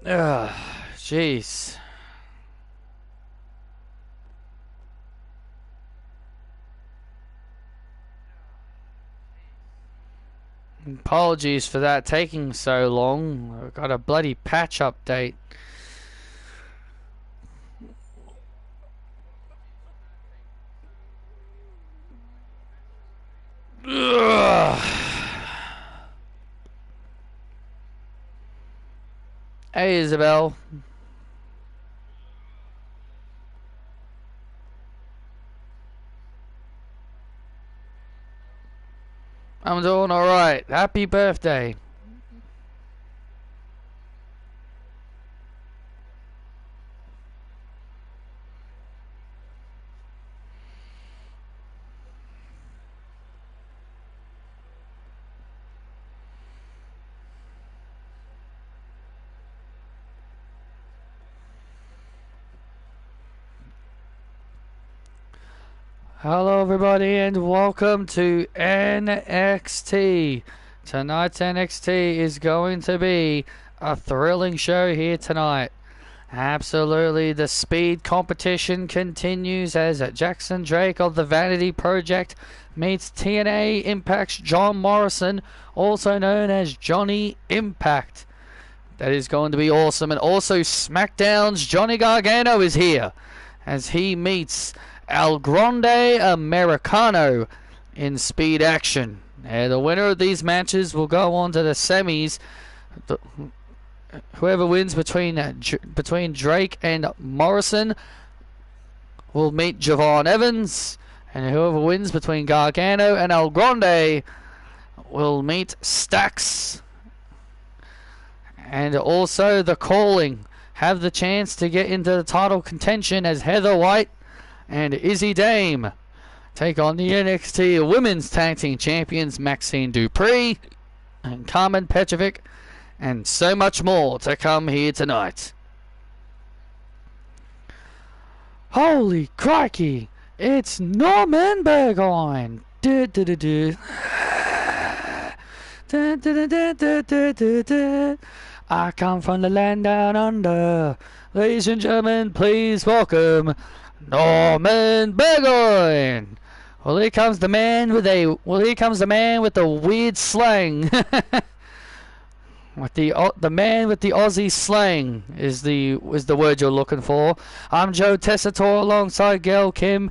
Ugh, jeez. Apologies for that taking so long. I've got a bloody patch update. Ugh. Hey, Isabel. I'm doing alright. Happy birthday. Hello everybody and welcome to NXT. Tonight's NXT is going to be a thrilling show here tonight. Absolutely, the speed competition continues as Jackson Drake of the Vanity Project meets TNA Impact's John Morrison, also known as Johnny Impact. That is going to be awesome. And also SmackDown's Johnny Gargano is here as he meets El Grande Americano in speed action. And the winner of these matches will go on to the semis. Whoever wins between Drake and Morrison will meet Javon Evans, and whoever wins between Gargano and El Grande will meet Stax. And also the Calling have the chance to get into the title contention as Heather White and Izzy Dame take on the NXT Women's Tag Team Champions Maxine Dupree and Carmen Petrovic, and so much more to come here tonight. Holy crikey! It's Norman Burgoyne! I come from the land down under. Ladies and gentlemen, please welcome Norman Burgoyne. Well, here comes the man with the weird slang. The man with the Aussie slang is the word you're looking for. I'm Joe Tessitore alongside Gail Kim,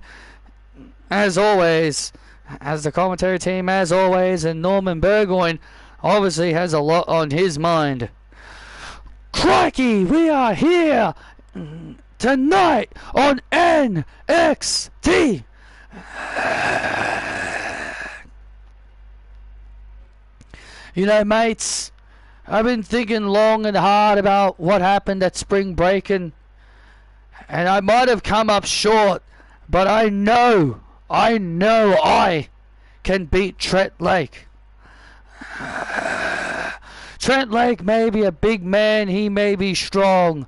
as always, as the commentary team as always, and Norman Burgoyne obviously has a lot on his mind. Crikey, we are here tonight on NXT. You know, mates, I've been thinking long and hard about what happened at Spring Breakin', and I might have come up short, but I know I can beat Trent Lake. Trent Lake may be a big man, he may be strong,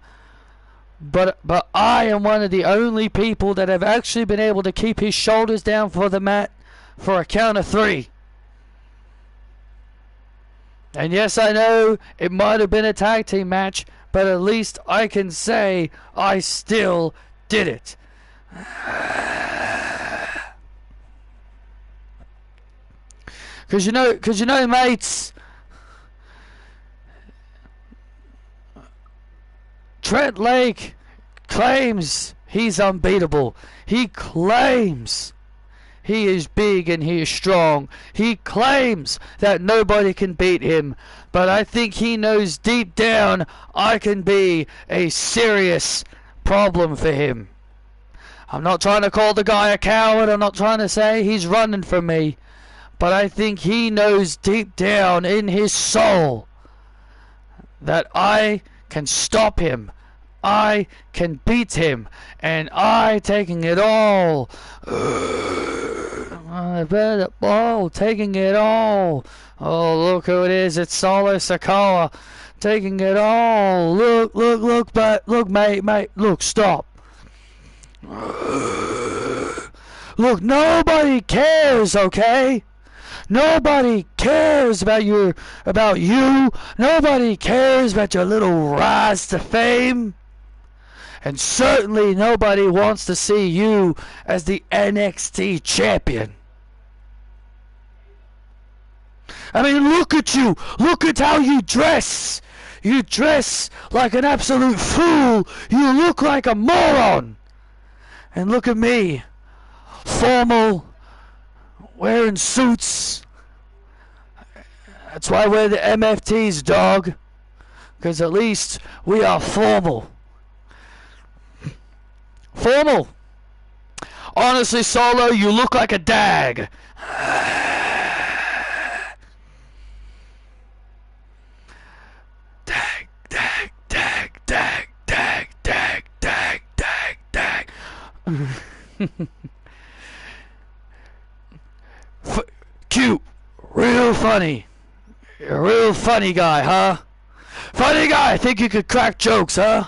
but I am one of the only people that have actually been able to keep his shoulders down for the mat for a count of 3. And yes, I know it might have been a tag team match, but at least I can say I still did it. Cause you know, mates, Trent Lake claims he's unbeatable. He claims he is big and he is strong. He claims that nobody can beat him. But I think he knows deep down I can be a serious problem for him. I'm not trying to call the guy a coward. I'm not trying to say he's running from me. But I think he knows deep down in his soul that I can stop him. I can beat him. And I taking it all. Taking it all. Oh, look who it is. It's Solo Sikoa. Taking it all. Look, mate. Look, stop. Look, nobody cares, okay? Nobody cares about you. Nobody cares about your little rise to fame. And certainly nobody wants to see you as the NXT champion. I mean, look at you. Look at how you dress. You dress like an absolute fool. You look like a moron. And look at me. Formal. Wearing suits. That's why we're the MFTs, dog. Because at least we are formal. Formal. Honestly, Solo, you look like a dag. Dag, dag, dag, dag, dag, dag, dag, dag, dag. Cute. Real funny. You're a real funny guy, huh? Funny guy. Think you could crack jokes, huh?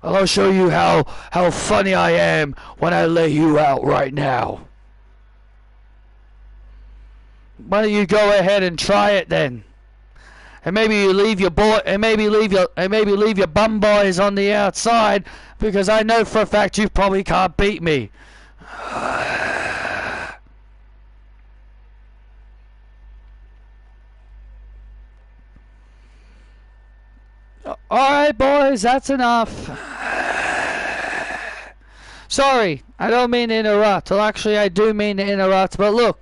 I'll show you how funny I am when I lay you out right now. Why don't you go ahead and try it then? And maybe you leave your leave your bum boys on the outside, because I know for a fact you probably can't beat me. Alright, boys, that's enough. Sorry, I don't mean to interrupt. Well, actually, I do mean to interrupt, but look.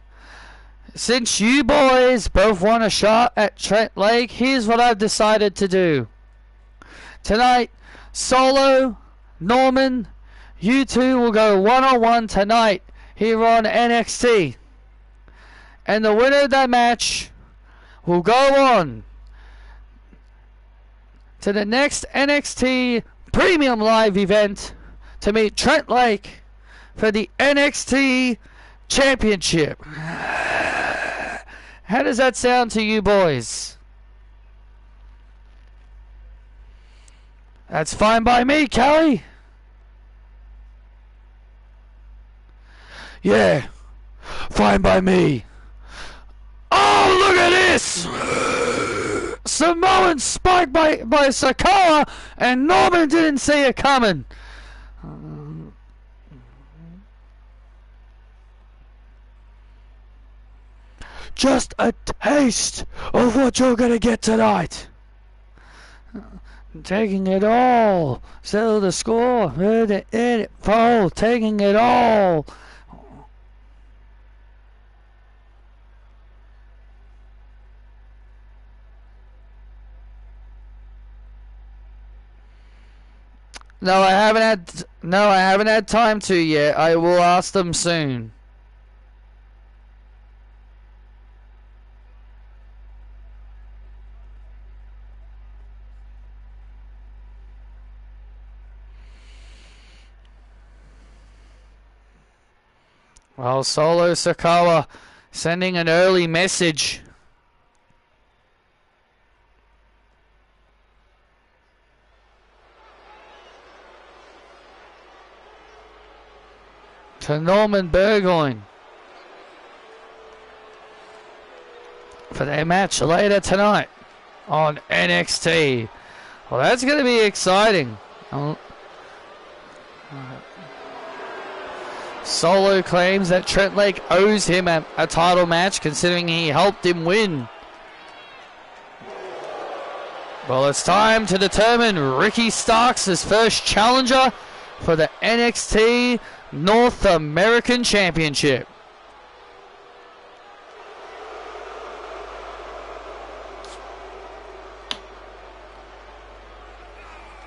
Since you boys both want a shot at Trent Lake, here's what I've decided to do. Tonight, Solo, Norman, you two will go one-on-one tonight here on NXT. And the winner of that match will go on to the next NXT Premium Live event to meet Trent Lake for the NXT Championship. How does that sound to you boys? That's fine by me, Kelly. Yeah, fine by me. Oh, look at this! Samoan spike by Sakawa, and Norman didn't see it coming. Just a taste of what you're gonna get tonight. Taking it all. Settle the score. Fold. Taking it all. No, I haven't had time to yet. I will ask them soon. Well, Solo Sakawa sending an early message. To Norman Burgoyne for their match later tonight on NXT. Well, that's going to be exciting. Solo claims that Trent Lake owes him a title match, considering he helped him win. Well, it's time to determine Ricky Starks' first challenger for the NXT North American Championship.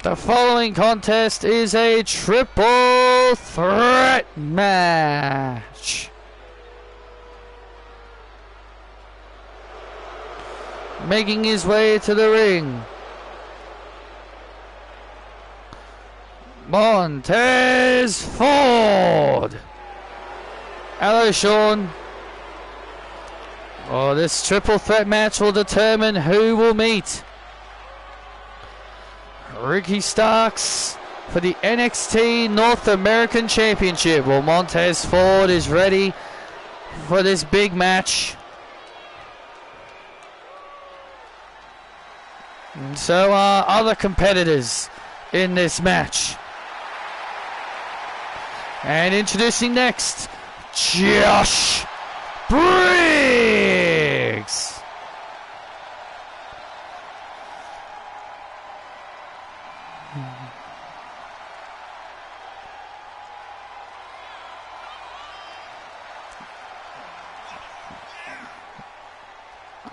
The following contest is a triple threat match. Making his way to the ring, Montez Ford. Hello, Sean. Oh, this triple threat match will determine who will meet Ricky Starks for the NXT North American Championship. Well, Montez Ford is ready for this big match. And so are other competitors in this match. And introducing next, Josh Briggs.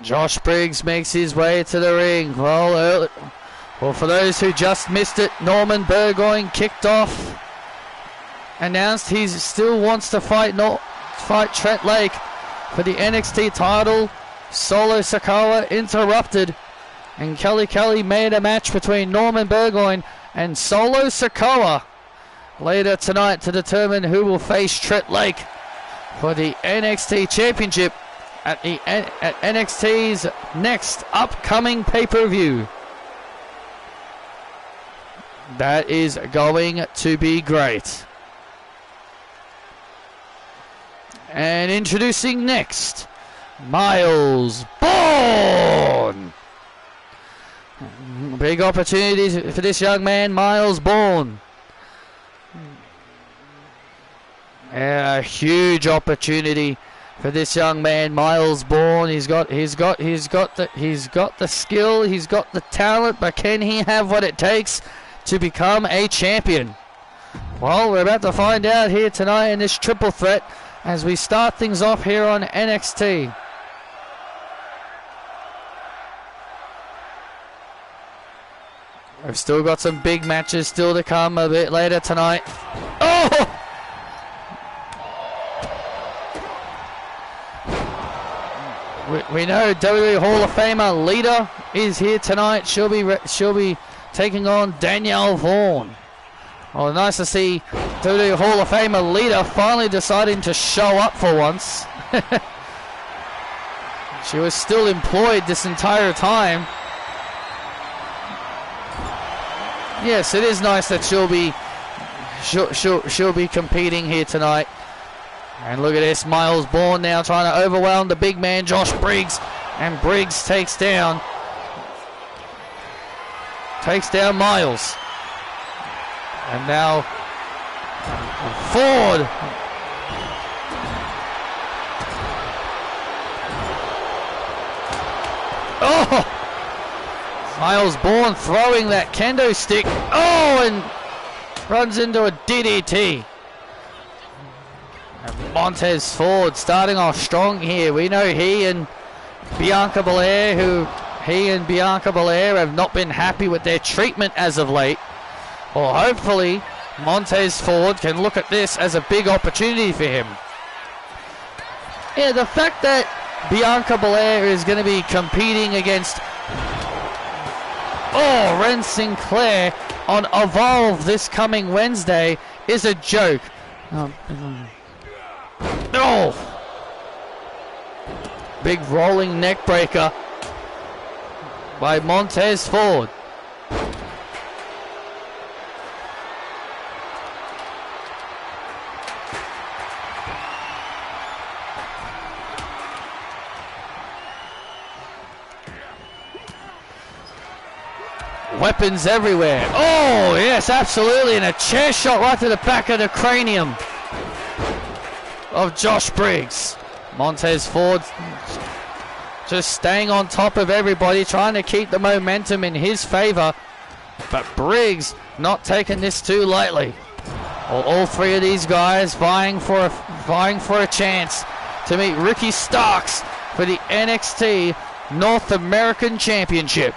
Josh Briggs makes his way to the ring. Well, for those who just missed it, Norman Burgoyne kicked off, announced he still wants to fight Trent Lake for the NXT title. Solo Sikoa interrupted, and Kelly made a match between Norman Burgoyne and Solo Sikoa later tonight to determine who will face Trent Lake for the NXT Championship at NXT's next upcoming pay-per-view. That is going to be great. And introducing next, Miles Bourne. Big opportunities for this young man, Miles Bourne. A huge opportunity for this young man, Miles Bourne. He's got the skill, he's got the talent, but can he have what it takes to become a champion? Well, we're about to find out here tonight in this triple threat as we start things off here on NXT. We've still got some big matches still to come a bit later tonight. Oh! We know WWE Hall of Famer Lita is here tonight. She'll be taking on Danielle Vaughan. Well, nice to see WWE Hall of Famer Lita finally deciding to show up for once. She was still employed this entire time. Yes, it is nice that she'll be competing here tonight. And look at this, Miles Bourne now trying to overwhelm the big man Josh Briggs, and Briggs takes down Miles. And now Ford. Oh! Miles Bourne throwing that kendo stick. Oh, and runs into a DDT. And Montez Ford starting off strong here. We know he and Bianca Belair have not been happy with their treatment as of late. Well, hopefully Montez Ford can look at this as a big opportunity for him. Yeah, the fact that Bianca Belair is going to be competing against Ren Sinclair on Evolve this coming Wednesday is a joke. Big rolling neck breaker by Montez Ford. Weapons everywhere. Oh, yes, absolutely. And a chair shot right to the back of the cranium of Josh Briggs. Montez Ford just staying on top of everybody, trying to keep the momentum in his favor. But Briggs not taking this too lightly. All three of these guys vying for a chance to meet Ricky Starks for the NXT North American Championship.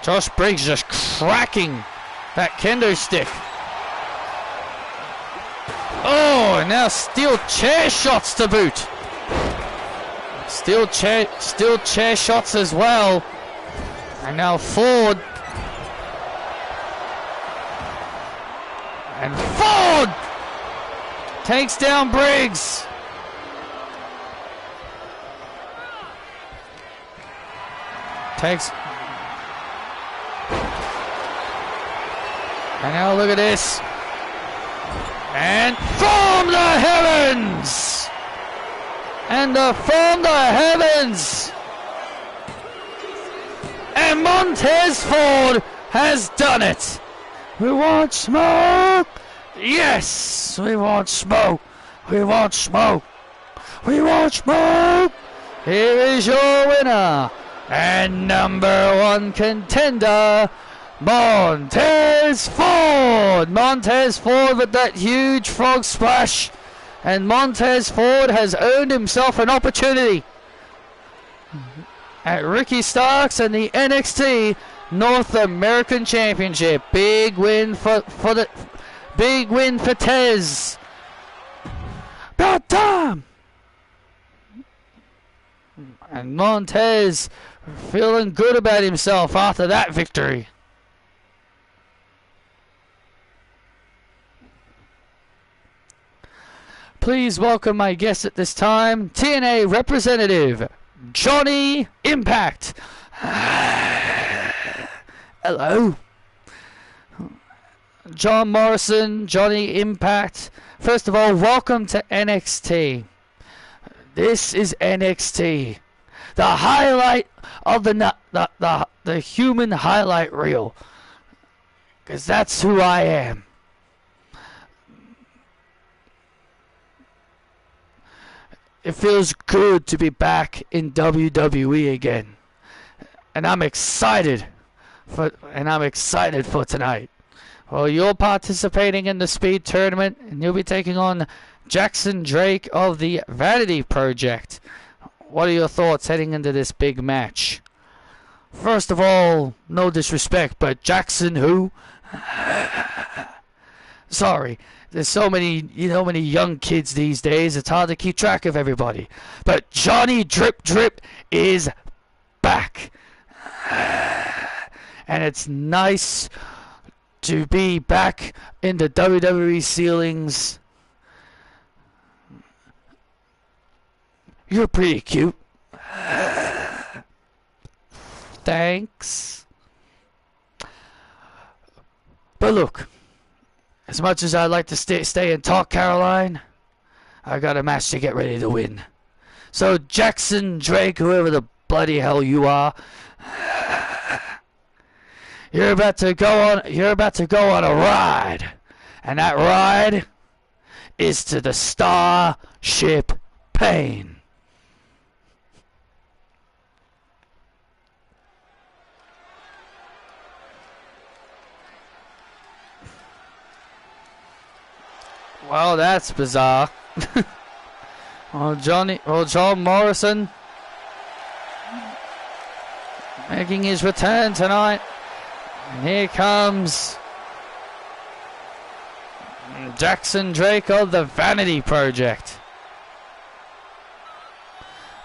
Josh Briggs just cracking that kendo stick. Oh, and now steel chair shots to boot. Steel chair shots as well. And now Ford. And Ford takes down Briggs. Takes. And now look at this. And from the heavens! And from the heavens! And Montez Ford has done it! We want smoke! Yes! We want smoke! We want smoke! We want smoke! Here is your winner and number one contender, Montez Ford! Montez Ford with that huge frog splash. And Montez Ford has earned himself an opportunity at Ricky Starks and the NXT North American Championship. Big win for Tez. About time. And Montez feeling good about himself after that victory. Please welcome my guest at this time, TNA representative, Johnny Impact. Hello. John Morrison, Johnny Impact. First of all, welcome to NXT. This is NXT. The highlight of the human highlight reel. Because that's who I am. It feels good to be back in WWE again. And I'm excited for tonight. Well, you're participating in the speed tournament and you'll be taking on Jackson Drake of the Vanity Project. What are your thoughts heading into this big match? First of all, no disrespect, but Jackson who? Sorry. There's so many young kids these days, it's hard to keep track of everybody. But Johnny Drip Drip is back. And it's nice to be back in the WWE ceilings. You're pretty cute. Thanks. But look. As much as I'd like to stay and talk, Caroline, I got a match to get ready to win. So Jackson Drake, whoever the bloody hell you are, you're about to go on a ride. And that ride is to the Starship Pain. Well, that's bizarre. John Morrison making his return tonight. And here comes Jackson Drake of the Vanity Project.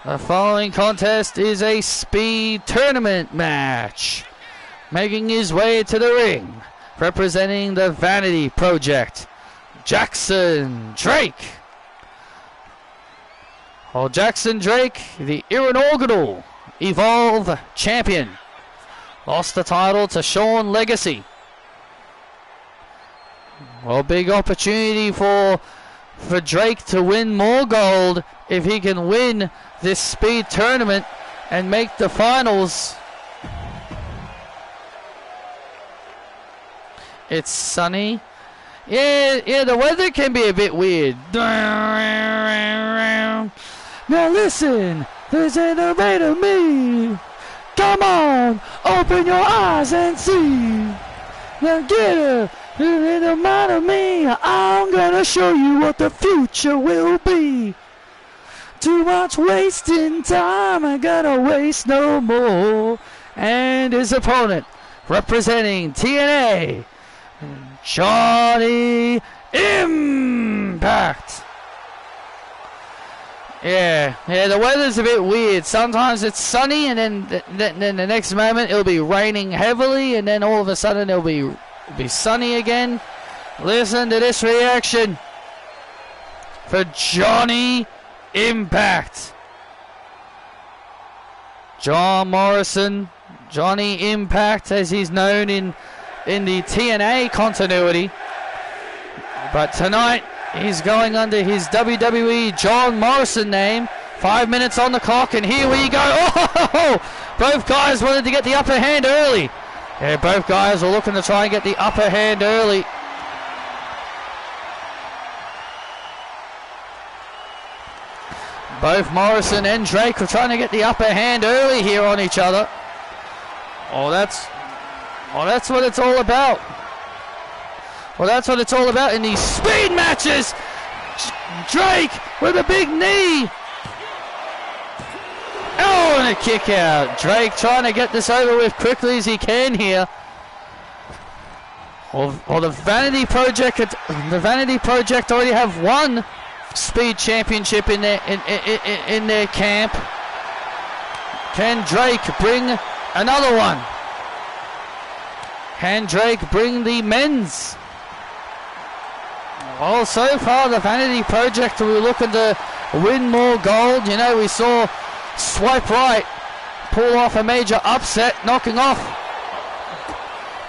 The following contest is a speed tournament match. Making his way to the ring, representing the Vanity Project, Jackson Drake. Well, Jackson Drake, the inaugural Evolve champion, lost the title to Sean Legacy. Well, big opportunity for Drake to win more gold if he can win this speed tournament and make the finals. It's sunny. Yeah, the weather can be a bit weird. Now listen, this ain't the rate of me. Come on, open your eyes and see. Now get her, it ain't matter me. I'm gonna show you what the future will be. Too much wasting time, I gotta waste no more. And his opponent, representing TNA, Johnny Impact. Yeah, the weather's a bit weird. Sometimes it's sunny and then the next moment it'll be raining heavily and then all of a sudden it'll be sunny again. Listen to this reaction for Johnny Impact. John Morrison Johnny Impact, as he's known in the TNA continuity. But tonight, he's going under his WWE John Morrison name. 5 minutes on the clock, and here we go. Oh! Both guys wanted to get the upper hand early. Yeah, both guys were looking to try and get the upper hand early. Both Morrison and Drake were trying to get the upper hand early here on each other. Oh, that's what it's all about. Well, that's what it's all about in these speed matches. Drake with a big knee. Oh, and a kick out. Drake trying to get this over with quickly as he can here. Well, the Vanity Project already have one speed championship in their camp. Can Drake bring another one? Can Drake bring the men's? Well, so far the Vanity Project were looking to win more gold. You know, we saw Swipe Right pull off a major upset, knocking off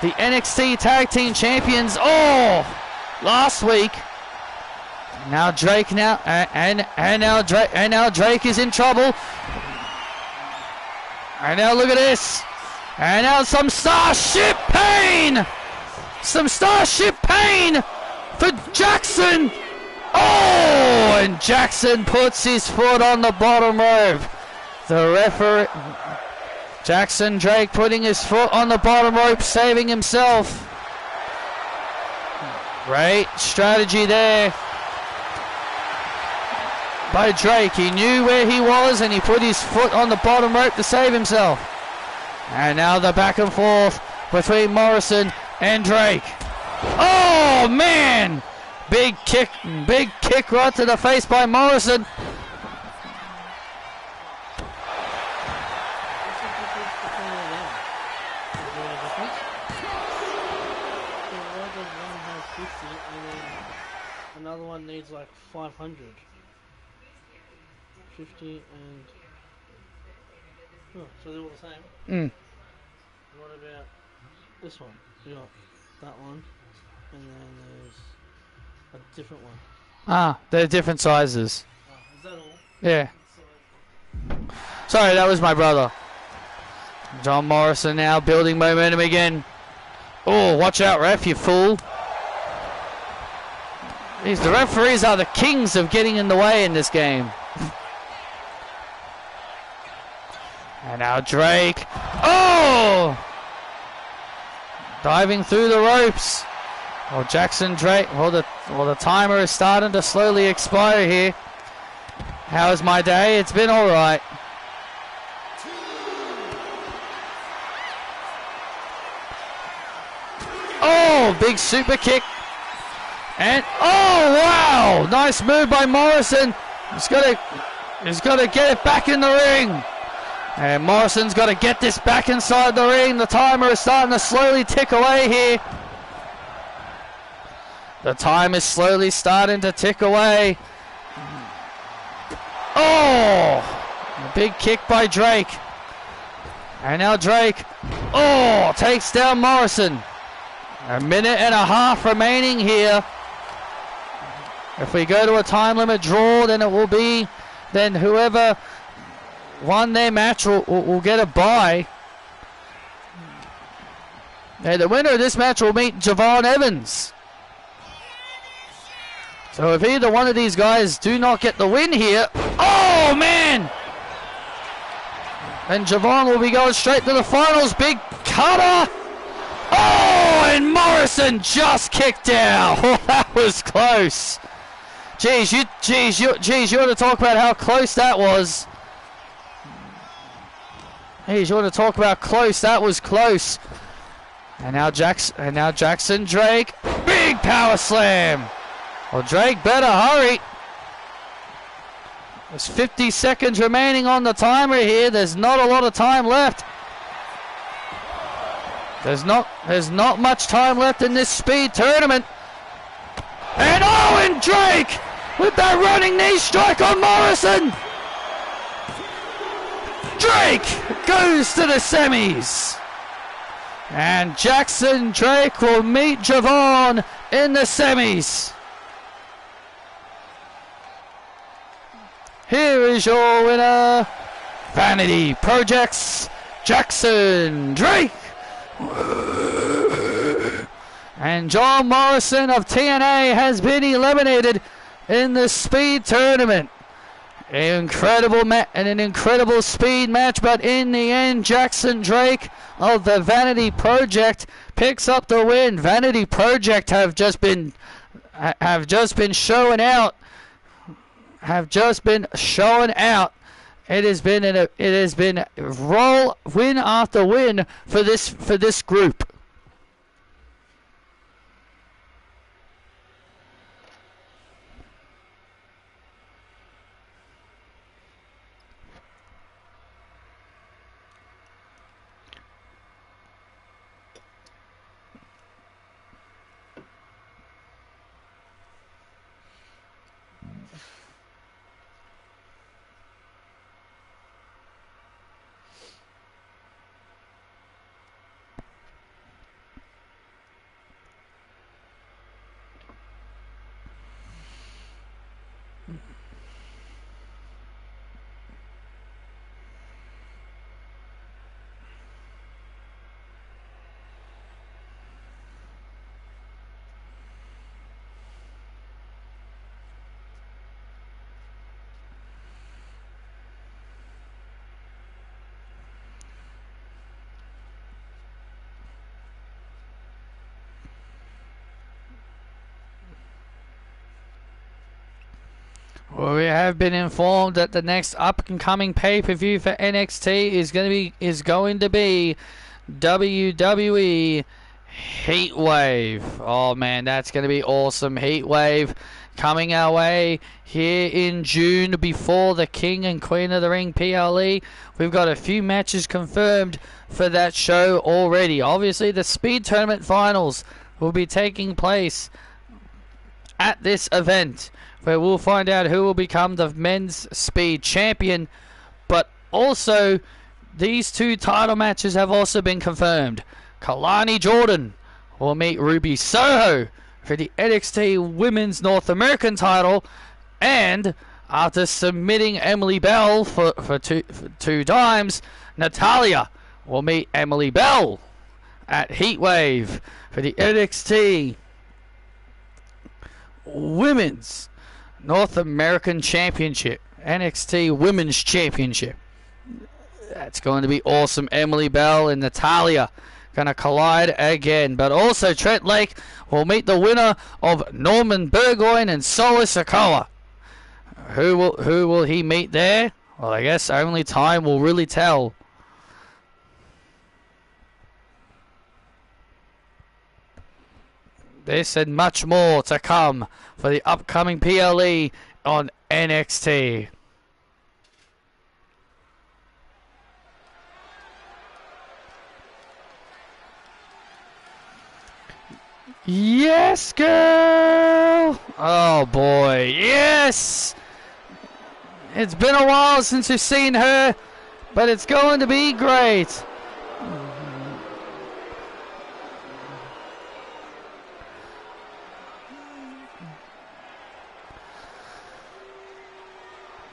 the NXT Tag Team Champions last week. Now Drake now Drake is in trouble. And now look at this. And now some Starship Pain. Some Starship Pain for Jackson. Oh, and Jackson puts his foot on the bottom rope. The referee, Jackson Drake, putting his foot on the bottom rope, saving himself. Great strategy there by Drake. He knew where he was and he put his foot on the bottom rope to save himself. And now the back and forth between Morrison and Drake. Oh man! Big kick right to the face by Morrison. Another one needs like 500. 50 and... Oh, so they're all the same? What about this one? You got that one, and then there's a different one. Ah, they're different sizes. Is that all? Yeah. Sorry, that was my brother. John Morrison now building momentum again. Oh, watch out, ref, you fool. The referees are the kings of getting in the way in this game. And now Drake. Oh! Diving through the ropes. Well, Jackson Drake. Well, the timer is starting to slowly expire here. How's my day? It's been all right. Oh, big super kick. And oh wow! Nice move by Morrison. He's got to get it back in the ring. And Morrison's got to get this back inside the ring. The timer is starting to slowly tick away here. The time is slowly starting to tick away. Oh! A big kick by Drake. And now Drake, takes down Morrison. A minute and a half remaining here. If we go to a time limit draw, then it will be, then whoever won their match will get a bye. And the winner of this match will meet Javon Evans. So if either one of these guys do not get the win here, oh man! Then Javon will be going straight to the finals. Big cutter! Oh, and Morrison just kicked out. Oh, that was close. Geez, you want to talk about how close that was. Geez, you want to talk about close? That was close. And now Jackson Drake, big power slam. Well, Drake better hurry. There's 50 seconds remaining on the timer here. There's not a lot of time left. There's not much time left in this speed tournament. And Drake with that running knee strike on Morrison. Drake goes to the semis. And Jackson Drake will meet Javon in the semis. Here is your winner, Vanity Projects, Jackson Drake. And John Morrison of TNA has been eliminated in the speed tournament. An incredible speed match, but in the end, Jackson Drake of the Vanity Project picks up the win. Vanity Project have just been showing out. It has been roll win after win for this group. Well, we have been informed that the next up-and-coming pay-per-view for NXT is going to be WWE Heatwave. Oh man, that's going to be awesome. Heatwave coming our way here in June before the King and Queen of the Ring PLE. We've got a few matches confirmed for that show already. Obviously, the Speed Tournament Finals will be taking place at this event, where we'll find out who will become the men's speed champion. But also, these two title matches have also been confirmed. Kalani Jordan will meet Ruby Soho for the NXT Women's North American title. And after submitting Emily Bell for two times, Natalia will meet Emily Bell at Heatwave for the NXT Women's North American Championship, NXT Women's Championship. That's going to be awesome. Emily Bell and Natalia going to collide again. But also Trent Lake will meet the winner of Norman Burgoyne and Solo Sikoa. Who will he meet there? Well, I guess only time will really tell. This and much more to come for the upcoming PLE on NXT. Yes, girl! Oh boy, yes! It's been a while since we've seen her, but it's going to be great.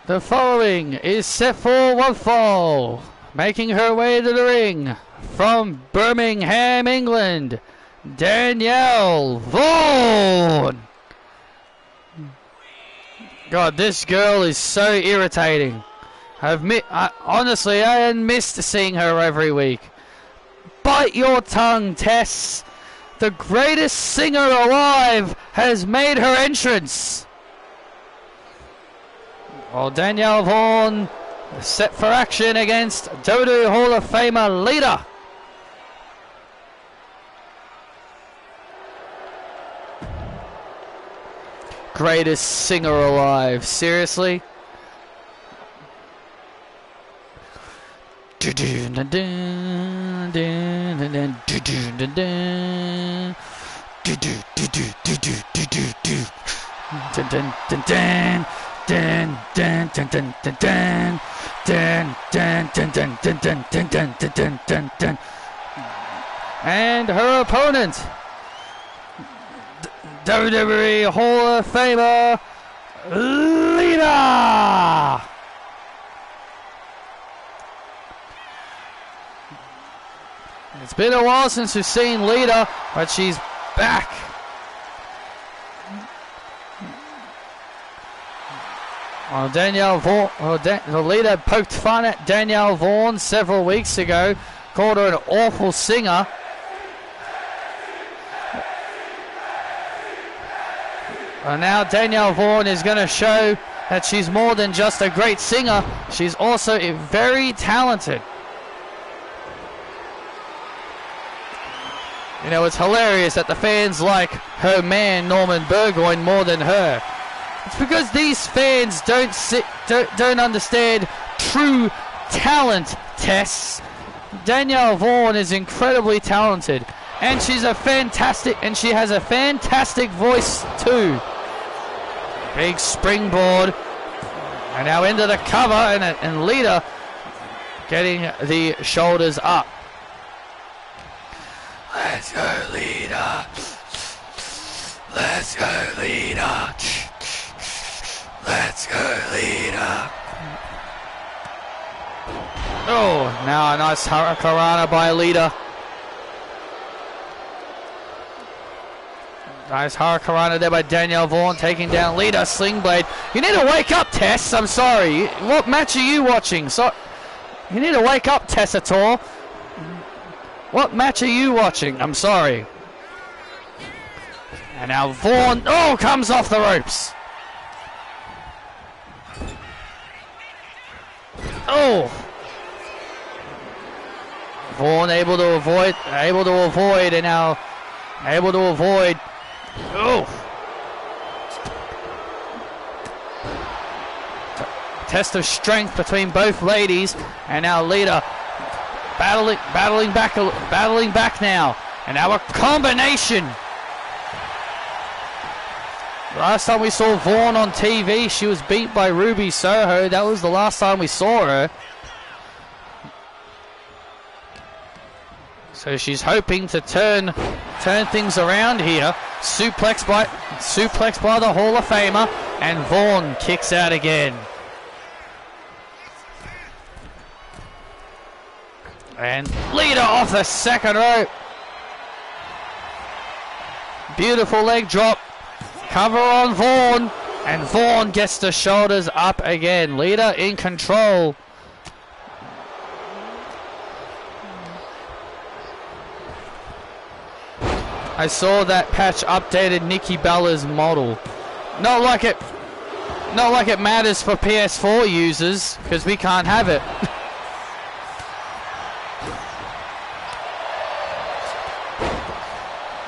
The following is set for one fall, making her way to the ring from Birmingham, England, Danielle Vaughan. God, this girl is so irritating. Honestly, I had missed seeing her every week. Bite your tongue, Tess. The greatest singer alive has made her entrance. Well, Danielle Vaughan set for action against WWE Hall of Famer Lita. Greatest singer alive. Seriously? dun dun dun dun dun dun dun dun dun dun dun dun dun dun dun dun dun. And her opponent, WWE Hall of Famer Lita. It's been a while since we've seen Lita, but she's back. Well, Danielle Vaughan, Lita poked fun at Danielle Vaughan several weeks ago, called her an awful singer. Well, now Danielle Vaughan is going to show that she's more than just a great singer, she's also very talented. You know, it's hilarious that the fans like her man Norman Burgoyne more than her. It's because these fans don't understand true talent tests. Danielle Vaughan is incredibly talented, and she has a fantastic voice too. Big springboard, and now into the cover, and Lita getting the shoulders up. Let's go, Lita. Let's go, Lita. Let's go, Lita. Oh, now a nice Hurricanrana by Lita. Nice Hurricanrana there by Danielle Vaughan, taking down Lita. Sling Blade. You need to wake up, Tess. I'm sorry. What match are you watching? So, you need to wake up, Tessator. What match are you watching? I'm sorry. And now Vaughan, comes off the ropes. Oh! Vaughan able to avoid, and now able to avoid. Oh! Test of strength between both ladies, and now Lita battling back now, and now a combination. Last time we saw Vaughan on TV, she was beat by Ruby Soho. That was the last time we saw her. So she's hoping to turn things around here. Suplex by the Hall of Famer, and Vaughan kicks out again. And Lita off the second rope. Beautiful leg drop. Cover on Vaughan. And Vaughan gets the shoulders up again. Lita in control. I saw that patch updated Nikki Bella's model. Not like it matters for PS4 users, because we can't have it.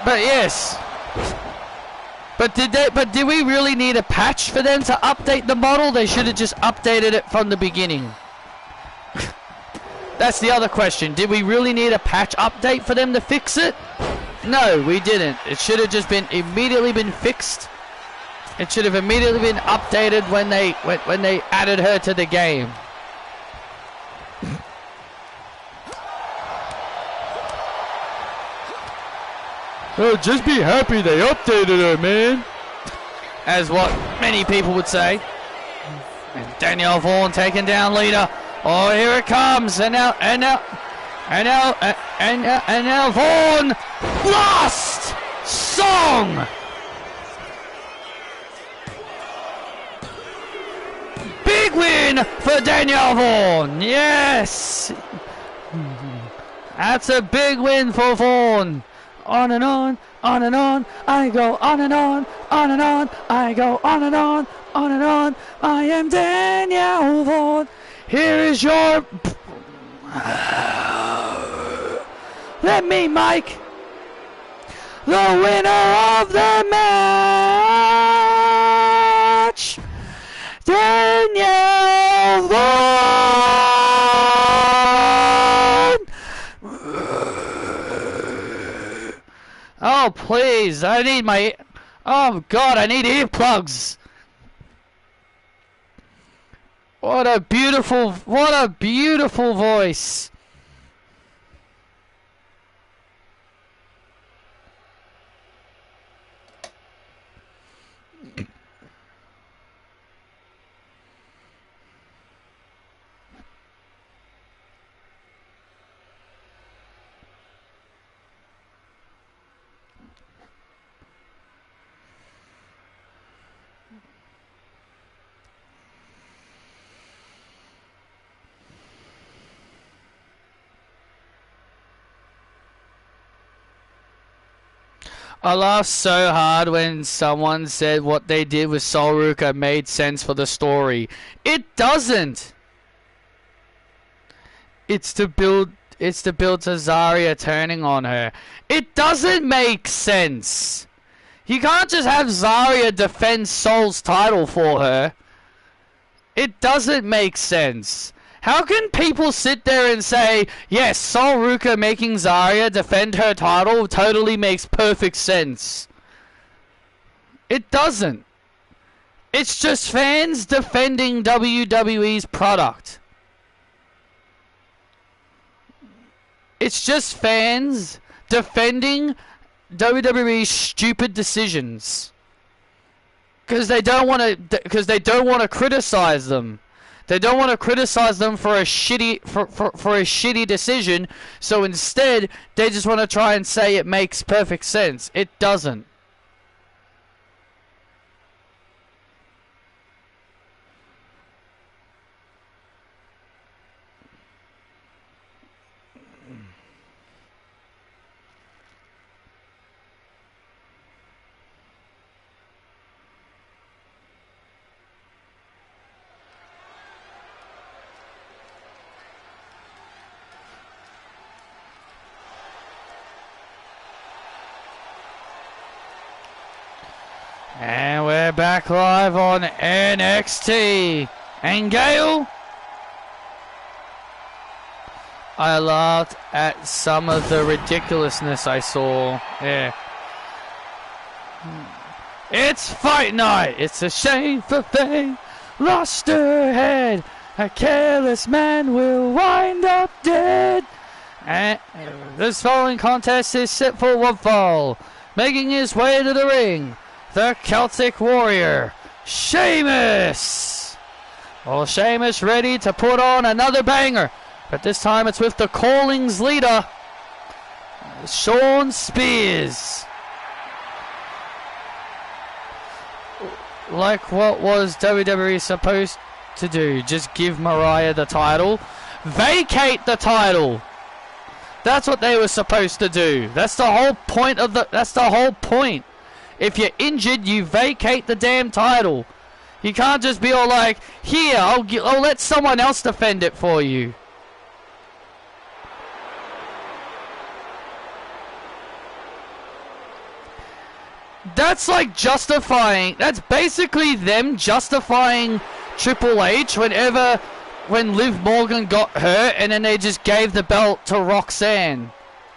But yes. But did we really need a patch for them to update the model? They should have just updated it from the beginning. That's the other question. Did we really need a patch update for them to fix it? No, we didn't. It should have just immediately been fixed. It should have immediately been updated when they added her to the game. Oh, just be happy they updated her, man. As what many people would say. And Danielle Vaughan taking down Lita. Oh, here it comes, and now Vaughan. Last song. Big win for Danielle Vaughan. Yes. That's a big win for Vaughan. On and on, I go on and on and on, I go on and on and on. I am Danielle Vaughan. Here is your... Let me, Mike. The winner of the match, Danielle Vaughan. Oh, please, I need my... Oh, God, I need earplugs. What a beautiful voice. I laughed so hard when someone said what they did with Sol Ruka made sense for the story. It doesn't. It's to build to Zarya turning on her. It doesn't make sense. You can't just have Zarya defend Sol's title for her. It doesn't make sense. How can people sit there and say, yes, Sol Ruka making Zarya defend her title totally makes perfect sense? It doesn't. It's just fans defending WWE's product. It's just fans defending WWE's stupid decisions. Because they don't want to criticize them. They don't want to criticize them for a shitty decision, so instead they just want to try and say it makes perfect sense. It doesn't. And we're back live on NXT. And Gale, I laughed at some of the ridiculousness I saw. Yeah. It's fight night. It's a shame for fame. Lost her head. A careless man will wind up dead. And this following contest is set for one fall. Making his way to the ring, the Celtic Warrior, Sheamus. Well, Sheamus ready to put on another banger, but this time it's with the Callings leader, Shawn Spears. Like what was WWE supposed to do? Just give Mariah the title? Vacate the title! That's what they were supposed to do. That's the whole point of that's the whole point. If you're injured, you vacate the damn title. You can't just be all like, here, I'll let someone else defend it for you. That's like justifying, that's basically them justifying Triple H when Liv Morgan got hurt and then they just gave the belt to Roxanne.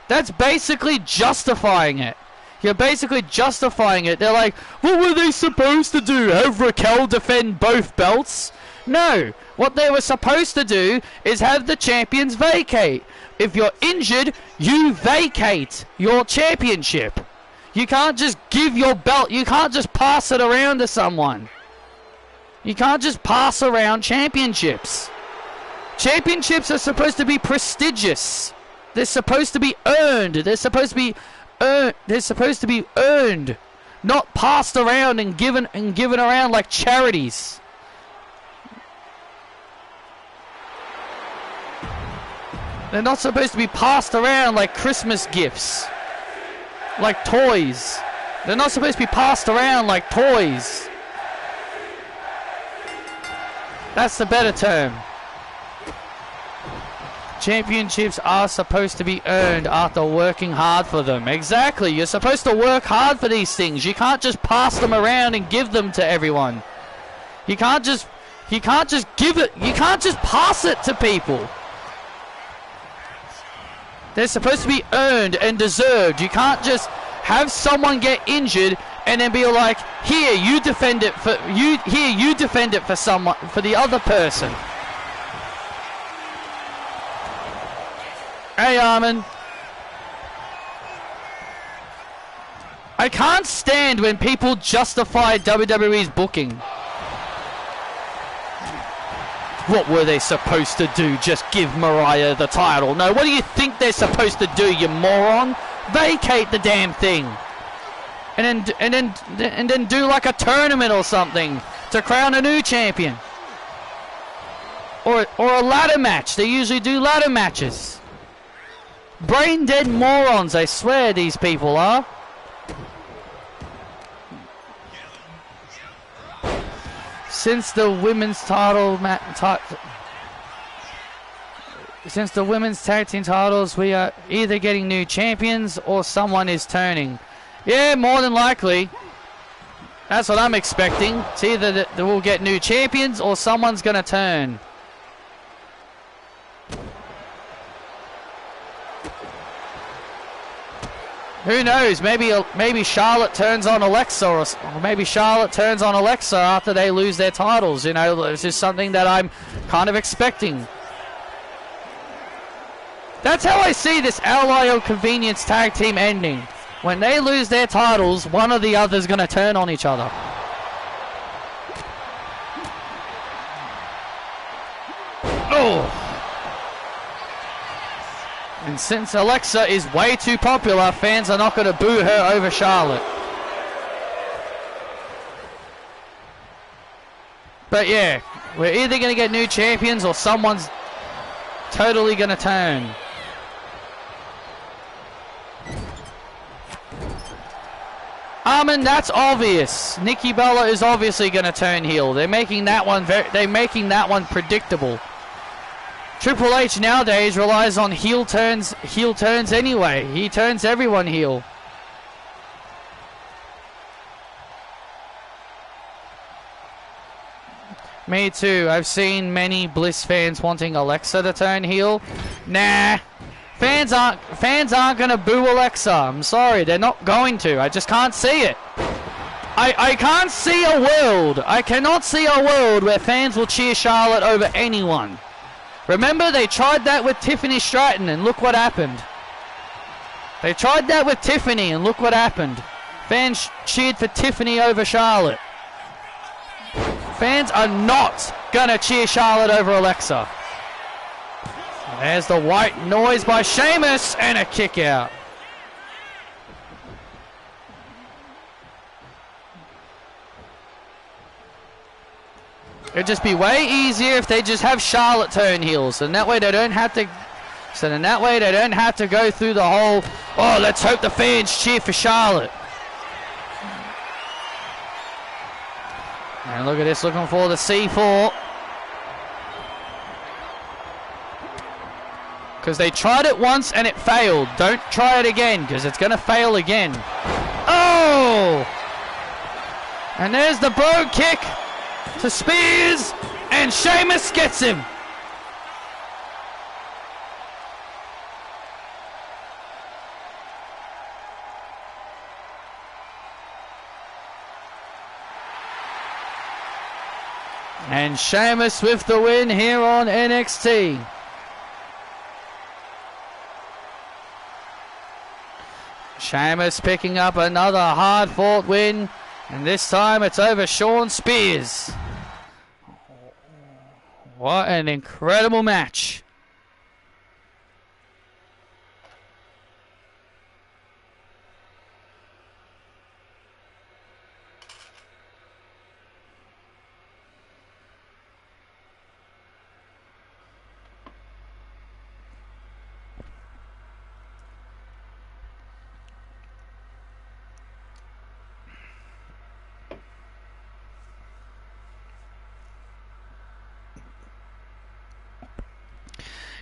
That's basically justifying it. You're basically justifying it. They're like, what were they supposed to do? Have Raquel defend both belts? No. What they were supposed to do is have the champions vacate. If you're injured, you vacate your championship. You can't just give your belt. You can't just pass it around to someone. You can't just pass around championships. Championships are supposed to be prestigious. They're supposed to be earned. They're supposed to be earned, not passed around and given around like charities. They're not supposed to be passed around like Christmas gifts, like toys. They're not supposed to be passed around like toys. That's the better term. Championships are supposed to be earned after working hard for them. Exactly. You're supposed to work hard for these things. You can't just pass them around and give them to everyone. You can't just give it. You can't just pass it to people. They're supposed to be earned and deserved. You can't just have someone get injured and then be like, here, you defend it for you. Here, you defend it for someone, for the other person. Hey, Armin. I can't stand when people justify WWE's booking. What were they supposed to do? Just give Mariah the title? No, what do you think they're supposed to do, you moron? Vacate the damn thing. And then do like a tournament or something to crown a new champion. Or a ladder match. They usually do ladder matches. Brain dead morons, I swear these people are. Since the women's since the women's tag team titles, we are either getting new champions or someone is turning. Yeah, more than likely. That's what I'm expecting. It's either that we'll get new champions or someone's gonna turn. Who knows? Maybe Charlotte turns on Alexa, or maybe Charlotte turns on Alexa after they lose their titles. You know, it's just something that I'm kind of expecting. That's how I see this Ally of Convenience tag team ending. When they lose their titles, one or the other's going to turn on each other. Oh! And since Alexa is way too popular, fans are not going to boo her over Charlotte. But yeah, we're either going to get new champions or someone's totally going to turn. That's obvious. Nikki Bella is obviously going to turn heel. They're making that one predictable. Triple H nowadays relies on heel turns anyway. He turns everyone heel. Me too. I've seen many Bliss fans wanting Alexa to turn heel. Nah. Fans aren't gonna boo Alexa. I'm sorry, they're not going to. I just can't see it. I can't see a world. I cannot see a world where fans will cheer Charlotte over anyone. Remember, they tried that with Tiffany Stratton, and look what happened. They tried that with Tiffany, and look what happened. Fans cheered for Tiffany over Charlotte. Fans are not gonna cheer Charlotte over Alexa. There's the white noise by Sheamus, and a kick out. It'd just be way easier if they just have Charlotte turn heels, and that way they don't have to. So then that way they don't have to go through the whole. Oh, let's hope the fans cheer for Charlotte. And look at this, looking for the C4. Because they tried it once and it failed. Don't try it again, because it's going to fail again. Oh! And there's the Brogue kick to Spears, and Sheamus gets him. And Sheamus with the win here on NXT. Sheamus picking up another hard-fought win, and this time it's over Shawn Spears. What an incredible match.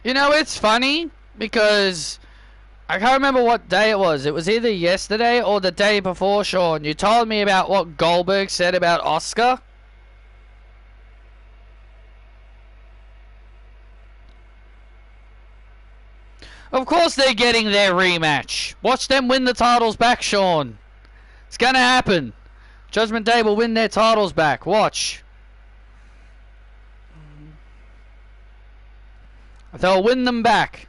You know, it's funny because I can't remember what day it was. It was either yesterday or the day before, Sean. You told me about what Goldberg said about Oscar. Of course they're getting their rematch. Watch them win the titles back, Sean. It's gonna happen. Judgment Day will win their titles back. Watch. They'll win them back.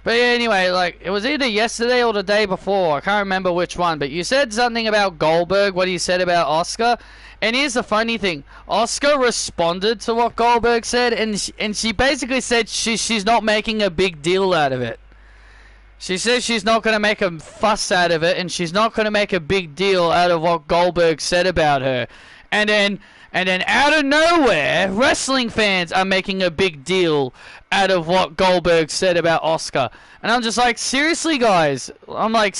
But yeah, anyway, like, it was either yesterday or the day before. I can't remember which one. But you said something about Goldberg, what he said about Oscar. And here's the funny thing. Oscar responded to what Goldberg said. And she basically said she's not making a big deal out of it. She says she's not going to make a fuss out of it. And she's not going to make a big deal out of what Goldberg said about her. And then out of nowhere, wrestling fans are making a big deal out of what Goldberg said about Oscar. And I'm just like, seriously, guys? I'm like,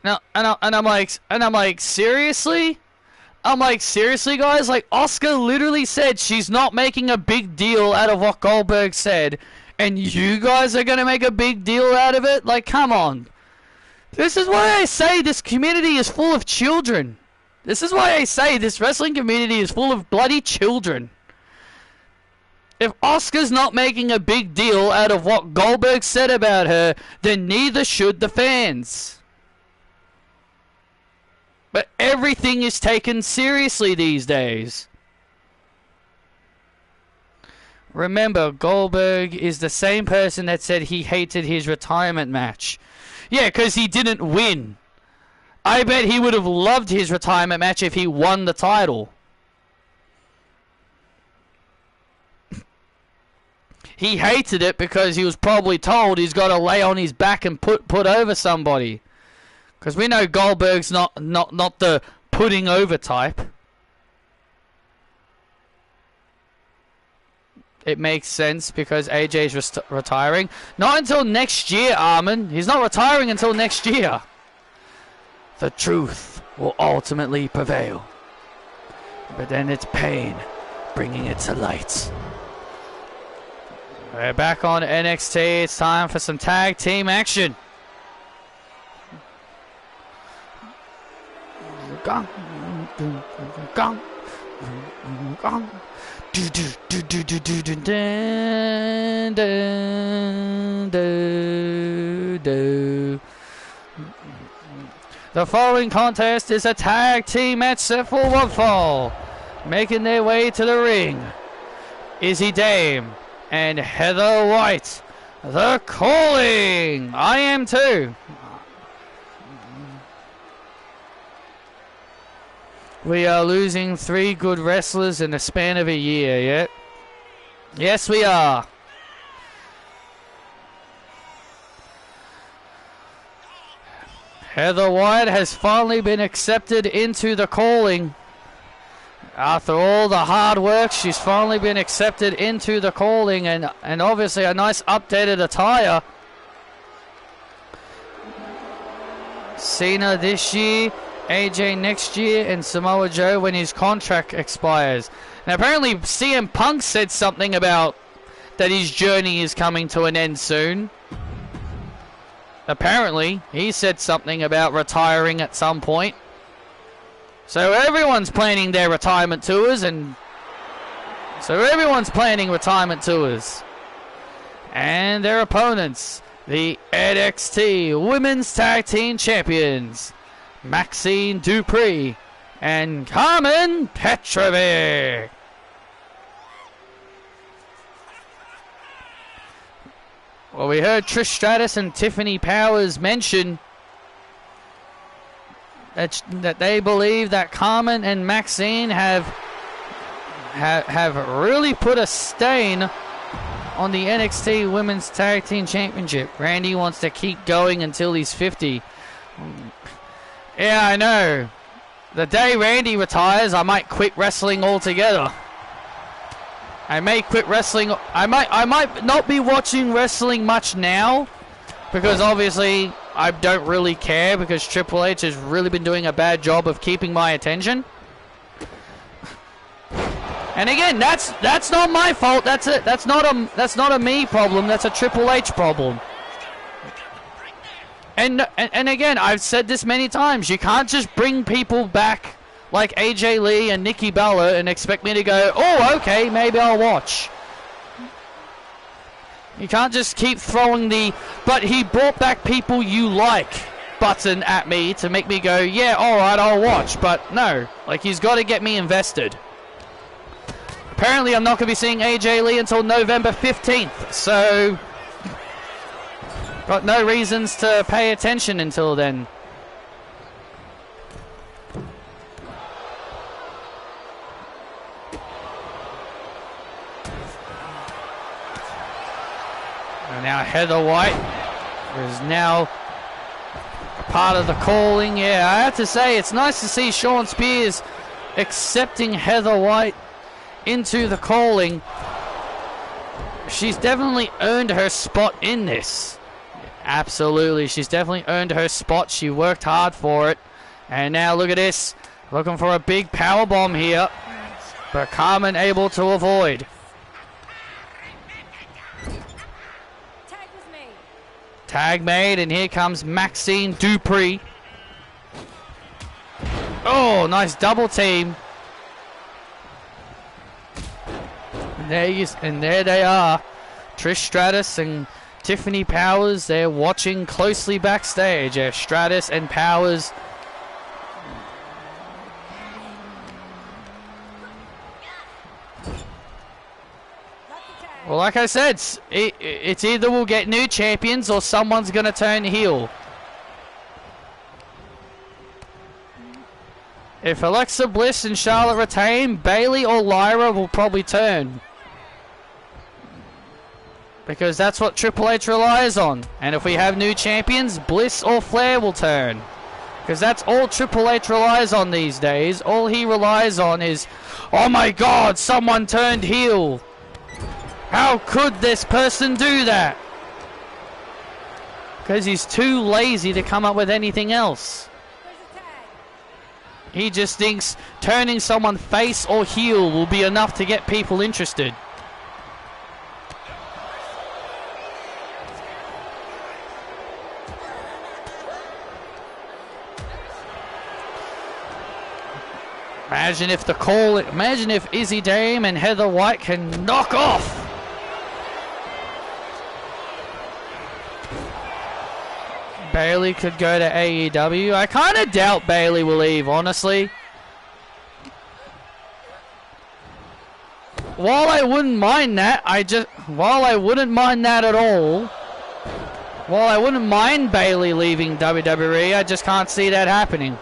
no, and I'm like, seriously? I'm like, seriously, guys? Like, Oscar literally said she's not making a big deal out of what Goldberg said, and you guys are gonna make a big deal out of it? Like, come on. This is why I say this community is full of children. This is why I say this wrestling community is full of bloody children. If Oscar's not making a big deal out of what Goldberg said about her, then neither should the fans. But everything is taken seriously these days. Remember, Goldberg is the same person that said he hated his retirement match. Yeah, because he didn't win. I bet he would have loved his retirement match if he won the title. He hated it because he was probably told he's got to lay on his back and put over somebody. Because we know Goldberg's not the putting over type. It makes sense because AJ's retiring. Not until next year, Armin. He's not retiring until next year. The truth will ultimately prevail. But then it's pain bringing it to light. We're back on NXT. It's time for some tag team action. Gong. Gong. Gong. The following contest is a tag team match set for one fall. Making their way to the ring, Izzy Dame and Heather White. The Calling. I am too. We are losing 3 good wrestlers in the span of a year, yeah? Yes, we are. Heather White has finally been accepted into the Calling. After all the hard work, she's finally been accepted into the Calling, and obviously a nice updated attire. Cena this year, AJ next year, and Samoa Joe when his contract expires. Now apparently CM Punk said something about that his journey is coming to an end soon. Apparently he said something about retiring at some point. So everyone's planning their retirement tours, and their opponents, the NXT Women's Tag Team Champions, Maxine Dupree and Carmen Petrovic. Well, we heard Trish Stratus and Tiffany Powers mention that they believe that Carmen and Maxine have really put a stain on the NXT Women's Tag Team Championship. Randy wants to keep going until he's 50. Yeah, I know. The day Randy retires, I might quit wrestling altogether. I may quit wrestling. I might not be watching wrestling much now, because obviously I don't really care, because Triple H has really been doing a bad job of keeping my attention. And again, that's not my fault. That's not a me problem. That's a Triple H problem. And again, I've said this many times. You can't just bring people back like AJ Lee and Nikki Bella and expect me to go, oh, okay, maybe I'll watch. You can't just keep throwing the, but he brought back people you like button at me to make me go, yeah, alright, I'll watch. But no, like, he's got to get me invested. Apparently I'm not going to be seeing AJ Lee until November 15th, so got no reasons to pay attention until then. And now Heather White is now a part of the calling. Yeah, I have to say, it's nice to see Shawn Spears accepting Heather White into the calling. She's definitely earned her spot in this. Absolutely, she's definitely earned her spot. She worked hard for it. And now look at this. Looking for a big power bomb here. But Carmen able to avoid. Tag made, and here comes Maxine Dupree. Oh, nice double team. And there they are. Trish Stratus and Tiffany Powers, they're watching closely backstage. Stratus and Powers. Well, like I said, it's either we'll get new champions or someone's going to turn heel. If Alexa Bliss and Charlotte retain, Bayley or Lyra will probably turn. Because that's what Triple H relies on. And if we have new champions, Bliss or Flair will turn. Because that's all Triple H relies on these days. All he relies on is, oh my God, someone turned heel. How could this person do that? Because he's too lazy to come up with anything else. He just thinks turning someone face or heel will be enough to get people interested. Imagine if Izzy Dame and Heather White can knock off. Bayley could go to AEW. I kind of doubt Bayley will leave, honestly. While I wouldn't mind that, while I wouldn't mind that at all, while I wouldn't mind Bayley leaving WWE, I just can't see that happening.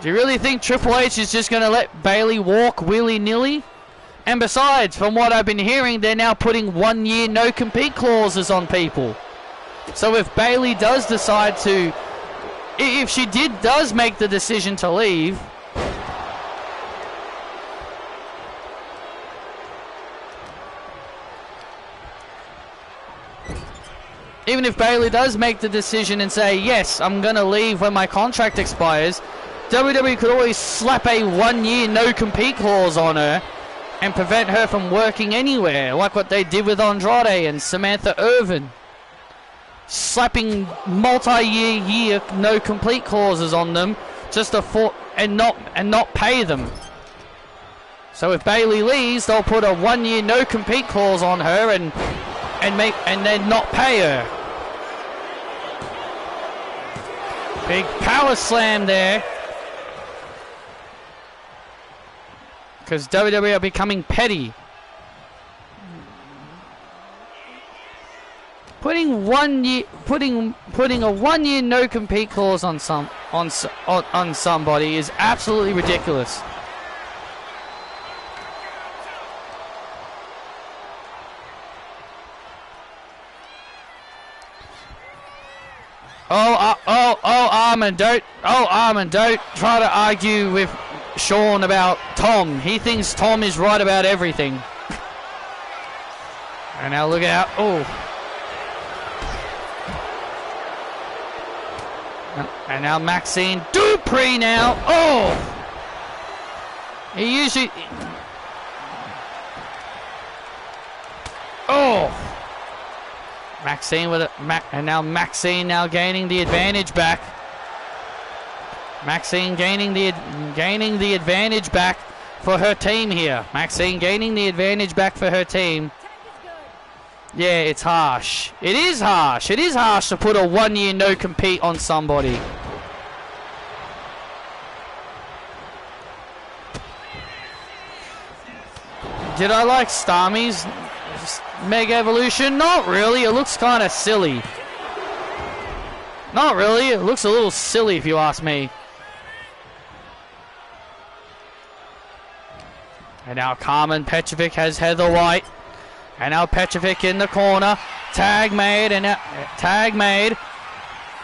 Do you really think Triple H is just going to let Bayley walk willy-nilly? And besides, from what I've been hearing, they're now putting 1-year no-compete clauses on people. So if Bayley does decide to, if she does make the decision to leave, even if Bayley does make the decision and say, yes, I'm going to leave when my contract expires, WWE could always slap a 1-year no-compete clause on her and prevent her from working anywhere, like what they did with Andrade and Samantha Irvin. Slapping multi-year no-complete clauses on them just and not pay them. So if Bayley leaves, they'll put a 1-year no-compete clause on her and then not pay her. Big power slam there. Because WWE are becoming petty. Putting a 1-year no compete clause on somebody is absolutely ridiculous. Armin, don't try to argue with Shawn about Tom. He thinks Tom is right about everything. And now look out. And now Maxine Dupree now. He usually... Maxine with it. And now Maxine now gaining the advantage back. Maxine gaining the advantage back for her team here. Maxine gaining the advantage back for her team. Yeah, it's harsh. It is harsh. It is harsh to put a 1 year no compete on somebody. Did I like Starmie's Mega Evolution? Not really. It looks kind of silly. Not really. It looks a little silly if you ask me. And now Carmen Petrovic has Heather White. And now Petrovic in the corner. Tag made. And tag made.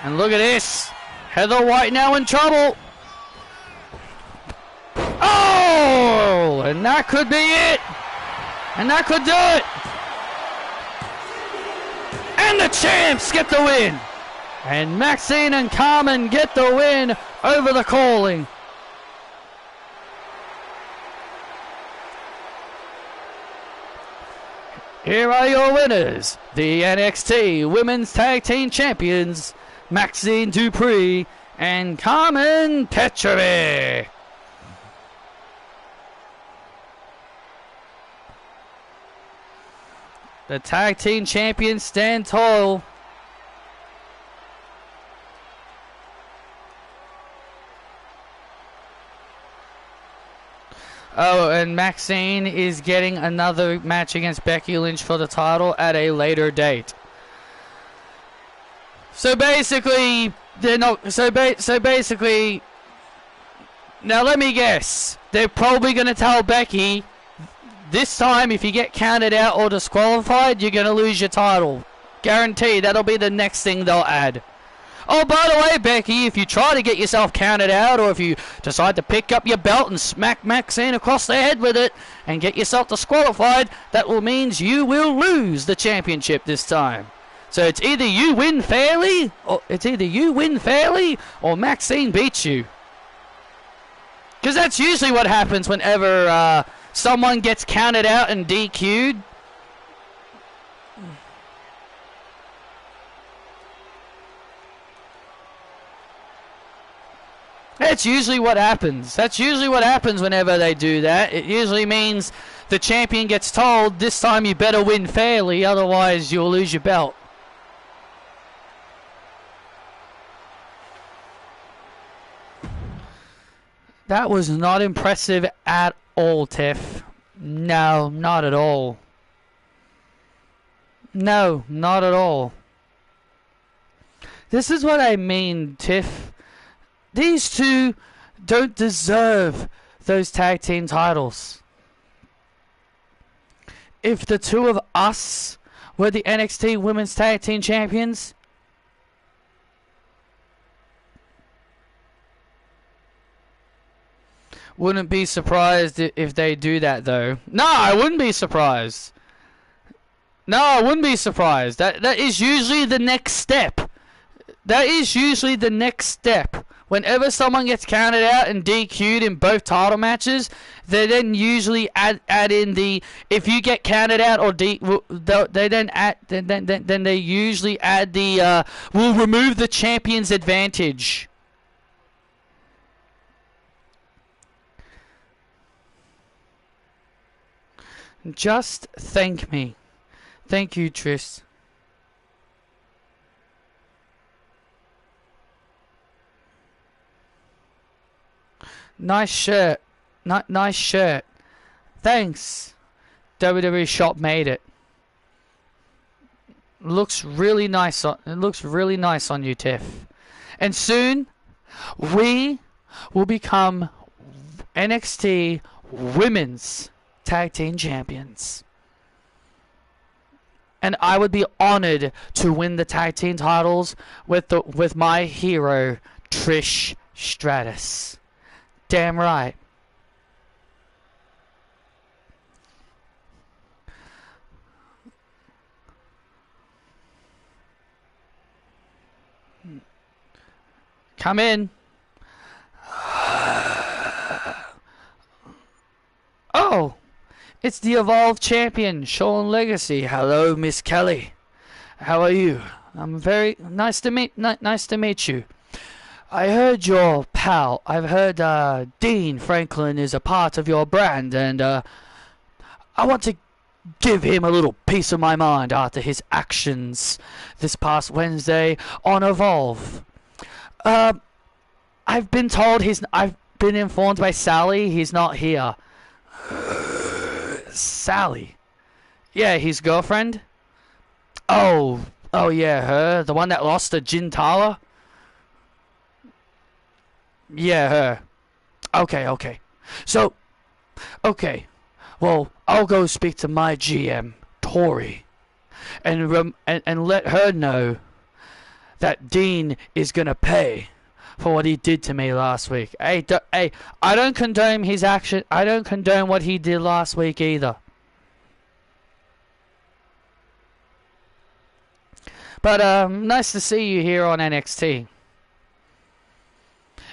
And look at this. Heather White now in trouble. Oh! And that could be it. And that could do it. And the champs get the win. And Maxine and Carmen get the win over the Calling. Here are your winners, the NXT Women's Tag Team Champions, Maxine Dupree and Carmen Petrovic. The Tag Team Champions stand tall. Oh, and Maxine is getting another match against Becky Lynch for the title at a later date. So basically, they're not. So basically, now let me guess. They're probably going to tell Becky, this time if you get counted out or disqualified, you're going to lose your title. Guaranteed. That'll be the next thing they'll add. Oh, by the way, Becky, if you try to get yourself counted out or if you decide to pick up your belt and smack Maxine across the head with it and get yourself disqualified, that will means you will lose the championship this time. So it's either you win fairly or Maxine beats you. Because that's usually what happens whenever someone gets counted out and DQ'd. That's usually what happens. That's usually what happens whenever they do that. It usually means the champion gets told, this time you better win fairly, otherwise you'll lose your belt. That was not impressive at all, Tiff. No, not at all. No, not at all. This is what I mean, Tiff. These two don't deserve those tag team titles. If the two of us were the NXT Women's Tag Team Champions, wouldn't be surprised if they do that though. No, I wouldn't be surprised. No, I wouldn't be surprised. That is usually the next step. That is usually the next step. Whenever someone gets counted out and DQ'd in both title matches, they then usually add in the, if you get counted out or they usually add the we'll remove the champion's advantage. Just thank me. Thank you, Tris. Nice shirt. Nice shirt. Thanks. WWE Shop made it. Looks really nice on you, Tiff. And soon we will become NXT Women's Tag Team Champions. And I would be honored to win the tag team titles with my hero Trish Stratus. Damn right. Come in. Oh, it's the Evolved Champion, Sean Legacy. Hello, Miss Kelly. How are you? I'm very nice to meet you. I heard your pal. I've heard Dean Franklin is a part of your brand, and I want to give him a little piece of my mind after his actions this past Wednesday on Evolve. I've been informed by Sally he's not here. Sally? Yeah, his girlfriend? Oh yeah, her. The one that lost to Jin Tala? Yeah, her. Okay. So, okay. Well, I'll go speak to my GM, Tori, and let her know that Dean is gonna pay for what he did to me last week. Hey, I don't condone his action. I don't condone what he did last week either. But nice to see you here on NXT.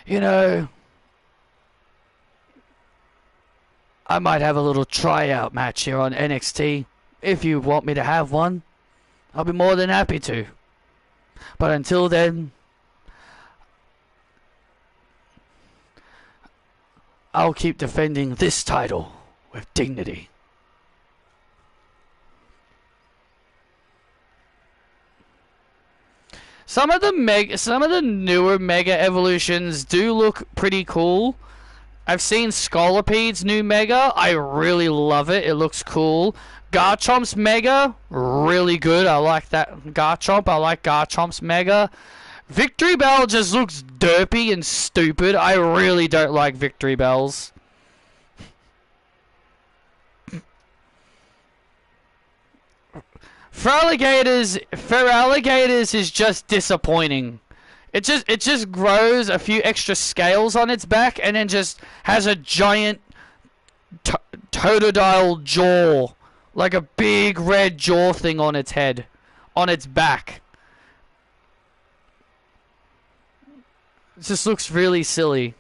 You know, I might have a little tryout match here on NXT. If you want me to have one, I'll be more than happy to. But until then, I'll keep defending this title with dignity. Some of the newer Mega Evolutions do look pretty cool. I've seen Scolopede's new Mega. I really love it. It looks cool. Garchomp's Mega, really good. I like that Garchomp. I like Garchomp's Mega. Victory Bell just looks derpy and stupid. I really don't like Victory Bells. For alligators is just disappointing. It just grows a few extra scales on its back and then just has a giant totodile jaw, like a big red jaw thing on its head, on its back. It just looks really silly.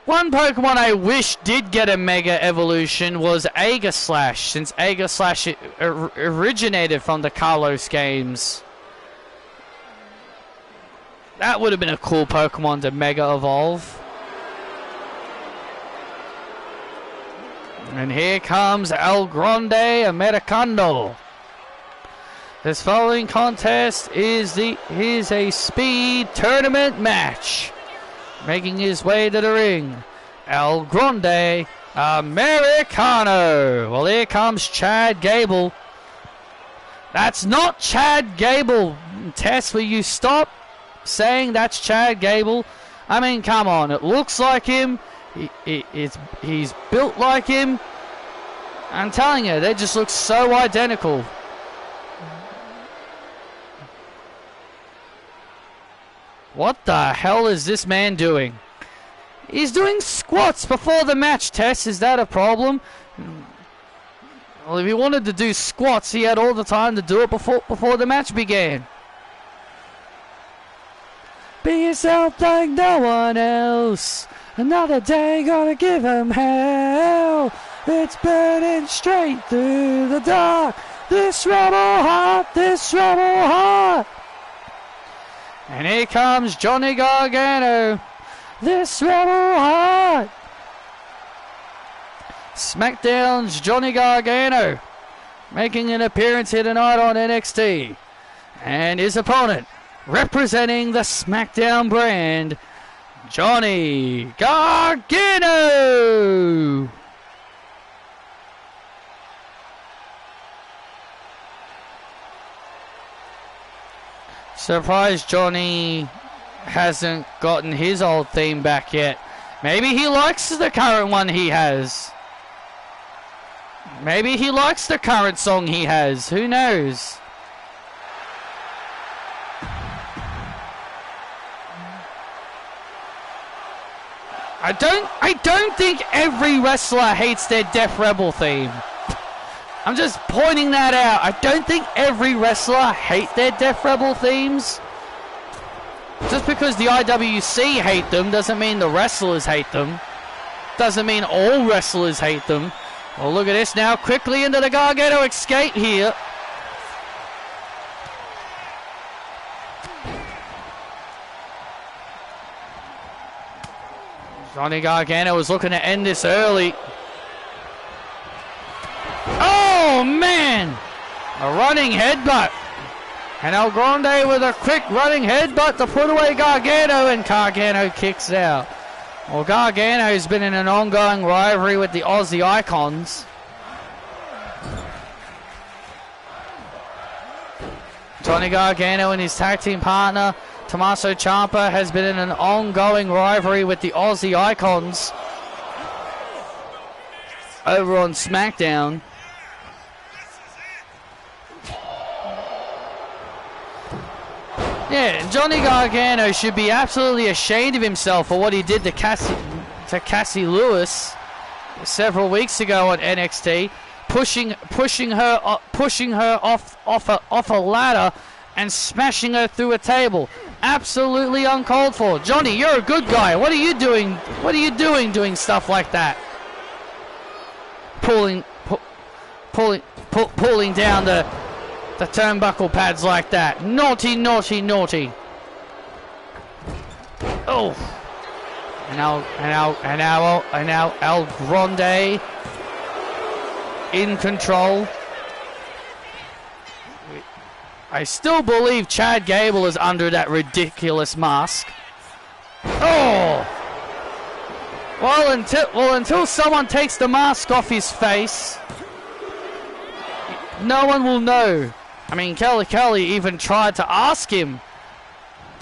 One Pokemon I wish did get a Mega Evolution was Aegislash, since Aegislash originated from the Kalos games. That would have been a cool Pokemon to Mega Evolve. And here comes El Grande Americano. This following contest is a speed tournament match. Making his way to the ring, El Grande Americano. Well, here comes Chad Gable. That's not Chad Gable. Tess, will you stop saying that's Chad Gable? I mean, come on. It looks like him. He's built like him. I'm telling you, they just look so identical. What the hell is this man doing? He's doing squats before the match, Tess. Is that a problem? Well, if he wanted to do squats, he had all the time to do it before the match began. Be yourself like no one else. Another day gonna give him hell. It's burning straight through the dark. This rebel heart, this rebel heart. And here comes Johnny Gargano. This rebel heart. SmackDown's Johnny Gargano making an appearance here tonight on NXT. And his opponent, representing the SmackDown brand, Johnny Gargano. Surprised Johnny hasn't gotten his old theme back yet. Maybe he likes the current one he has. Maybe he likes the current song he has. Who knows? I don't think every wrestler hates their Def Rebel theme. I'm just pointing that out. I don't think every wrestler hates their Def Rebel themes. Just because the IWC hate them doesn't mean the wrestlers hate them. Doesn't mean all wrestlers hate them. Well, look at this now. Quickly into the Gargano escape here. Johnny Gargano was looking to end this early. Oh, man! A running headbutt. And El Grande with a quick running headbutt to put away Gargano, and Gargano kicks out. Well, Gargano's been in an ongoing rivalry with the Aussie Icons. Johnny Gargano and his tag team partner, Tommaso Ciampa, has been in an ongoing rivalry with the Aussie Icons over on SmackDown. Yeah, Johnny Gargano should be absolutely ashamed of himself for what he did to Cassie Lewis several weeks ago on NXT, pushing her off a ladder and smashing her through a table. Absolutely uncalled for. Johnny, you're a good guy. What are you doing? What are you doing stuff like that? Pulling down the turnbuckle pads like that. Naughty, naughty, naughty. Oh. And now El Grande in control. I still believe Chad Gable is under that ridiculous mask. Oh. Well, until someone takes the mask off his face, no one will know. I mean, Kelly even tried to ask him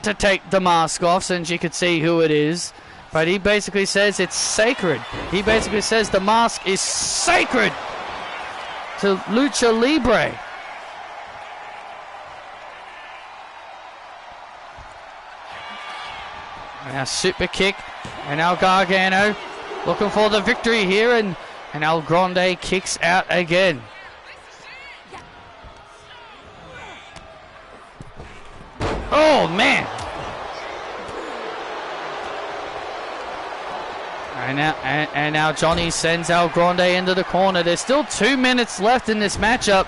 to take the mask off since you could see who it is. But he basically says it's sacred. He basically says the mask is sacred to Lucha Libre. And now super kick. And now Gargano looking for the victory here. And El Grande kicks out again. Oh, man. And now Johnny sends El Grande into the corner. There's still 2 minutes left in this matchup.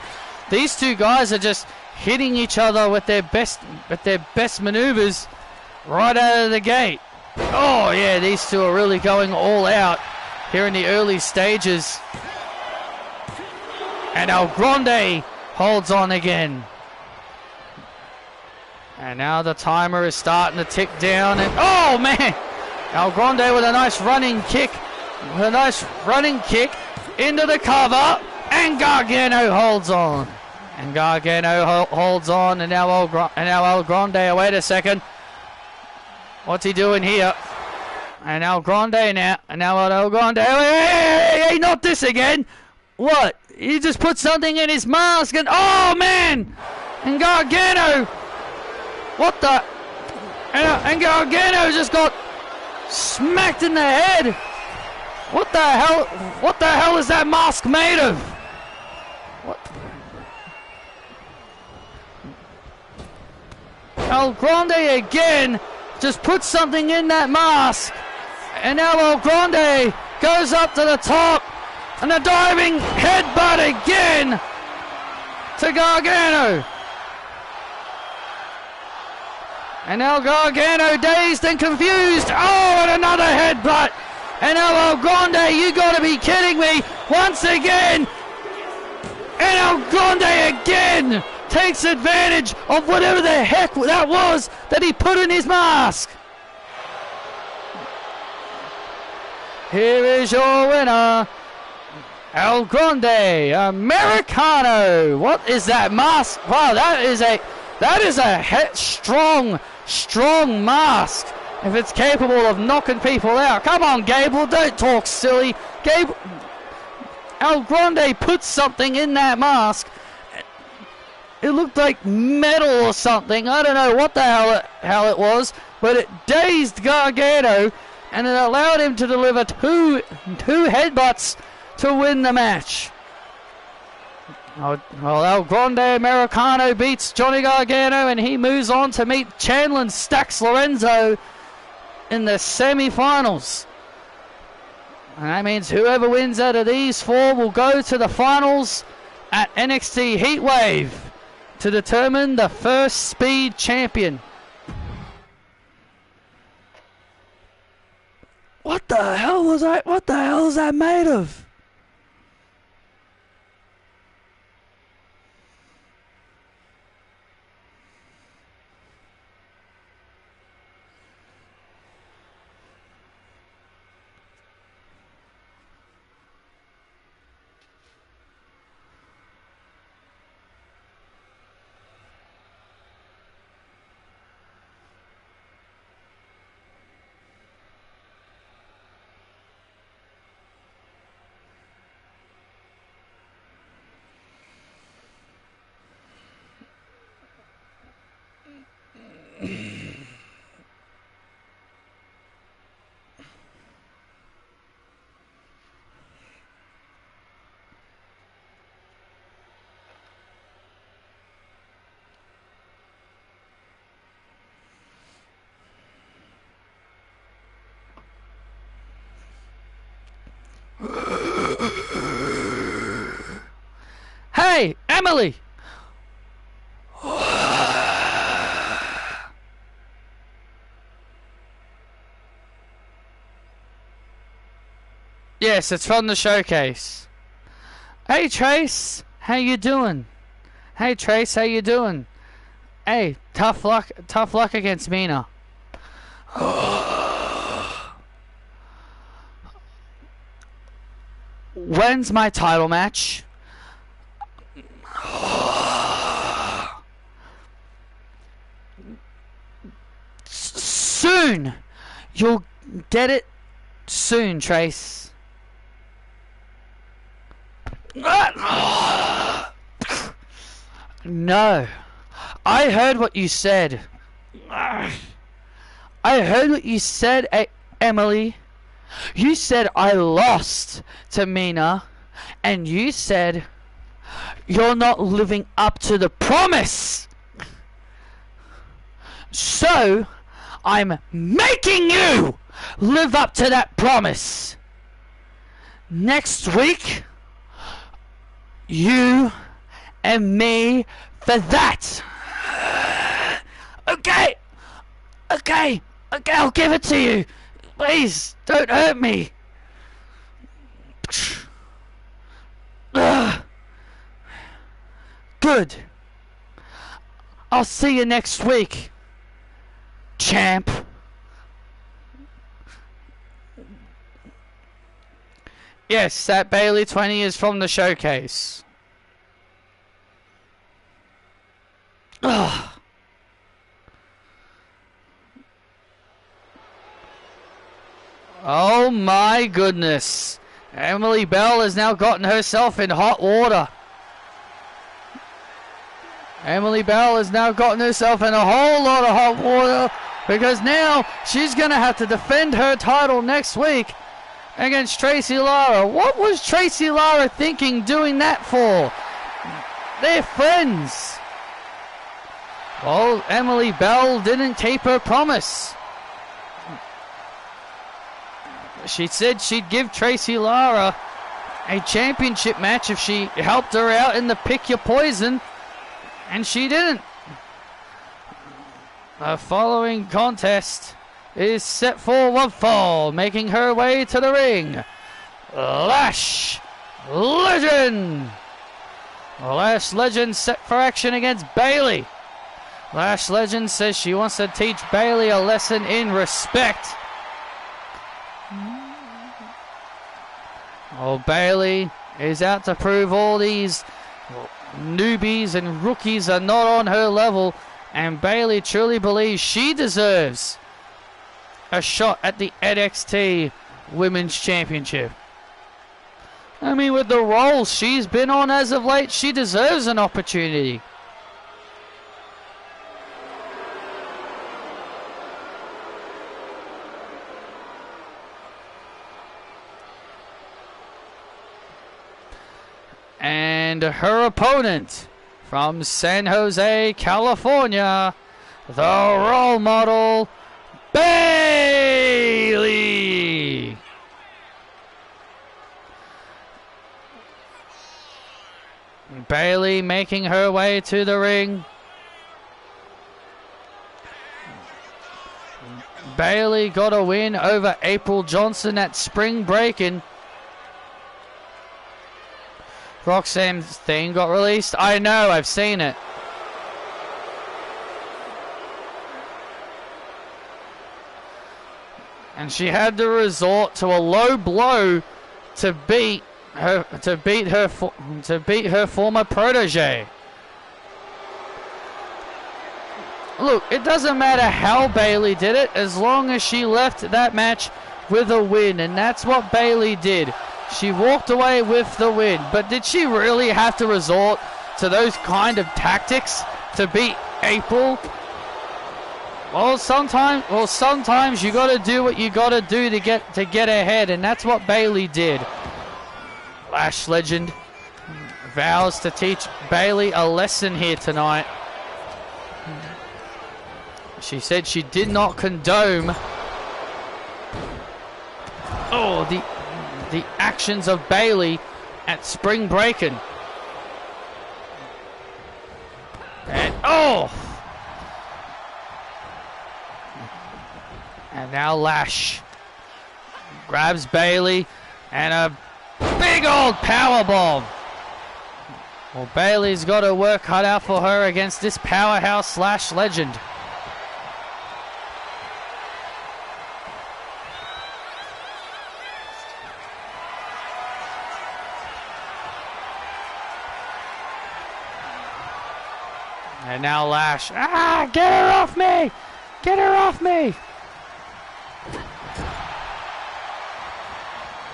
These two guys are just hitting each other with their best maneuvers right out of the gate. Oh, yeah, these two are really going all out here in the early stages. And El Grande holds on again. And now the timer is starting to tick down. And oh, man! El Grande with a nice running kick. Into the cover. And Gargano holds on. And Gargano holds on. And now El Grande. Wait a second. What's he doing here? And El Grande now. And now El Grande. Hey, not this again. What? He just put something in his mask. And oh, man! And Gargano. What the? And Gargano just got smacked in the head. What the hell? What the hell is that mask made of? What? El Grande again just put something in that mask. And now El Grande goes up to the top. And a diving headbutt again to Gargano. And now Gargano dazed and confused. Oh, and another headbutt. And now El Grande, you gotta be kidding me. Once again. And El Grande again takes advantage of whatever the heck that was that he put in his mask. Here is your winner, El Grande Americano. What is that mask? Wow, that is a strong mask. If it's capable of knocking people out. Come on, Gable, don't talk silly. El Grande put something in that mask. It looked like metal or something. I don't know what the hell it was, but it dazed Gargano and it allowed him to deliver two headbutts to win the match. Well, El Grande Americano beats Johnny Gargano and he moves on to meet Chandler Stax Lorenzo in the semi-finals. And that means whoever wins out of these four will go to the finals at NXT Heatwave to determine the first Speed champion. What the hell was I? What the hell is that made of? Hey, Emily! Yes, it's from the showcase. Hey, Trace, how you doing? Hey, Trace, how you doing? Hey, tough luck against Mina. When's my title match? Soon! You'll get it soon, Trace. No. I heard what you said. I heard what you said, Emily. You said I lost to Mina, and you said you're not living up to the promise. So, I'm making you live up to that promise. Next week, you and me for that. Okay, I'll give it to you. Please, don't hurt me. Good. I'll see you next week, champ. Yes, that Bailey 20 is from the showcase. Ugh. Oh my goodness. Emily Bell has now gotten herself in hot water. Emily Bell has now gotten herself in a whole lot of hot water because now she's going to have to defend her title next week against Tracy Lara. What was Tracy Lara thinking doing that for? They're friends. Well, Emily Bell didn't keep her promise. She said she'd give Tracy Lara a championship match if she helped her out in the Pick Your Poison, and she didn't. The following contest is set for one fall, making her way to the ring, Lash Legend. Lash Legend set for action against Bailey. Lash Legend says she wants to teach Bailey a lesson in respect. Oh, Bailey is out to prove all these newbies and rookies are not on her level, and Bailey truly believes she deserves a shot at the NXT Women's Championship. I mean, with the roles she's been on as of late, she deserves an opportunity. And her opponent from San Jose, California, the role model, Bailey. Bailey making her way to the ring. Bayley got a win over April Johnson at Spring Breakin'. Roxanne's theme got released. I know, I've seen it. And she had to resort to a low blow to beat her former protege. Look, it doesn't matter how Bayley did it, as long as she left that match with a win, and that's what Bayley did. She walked away with the win, but did she really have to resort to those kind of tactics to beat April? Well, sometimes you got to do what you got to do to get ahead, and that's what Bayley did. Lash Legend vows to teach Bayley a lesson here tonight. She said she did not condone the actions of Bayley at Spring Breakin'. And and now Lash grabs Bayley and a big old power bomb. Well, Bayley's got her work cut out for her against this powerhouse Lash Legend. And now Lash. Get her off me! Get her off me!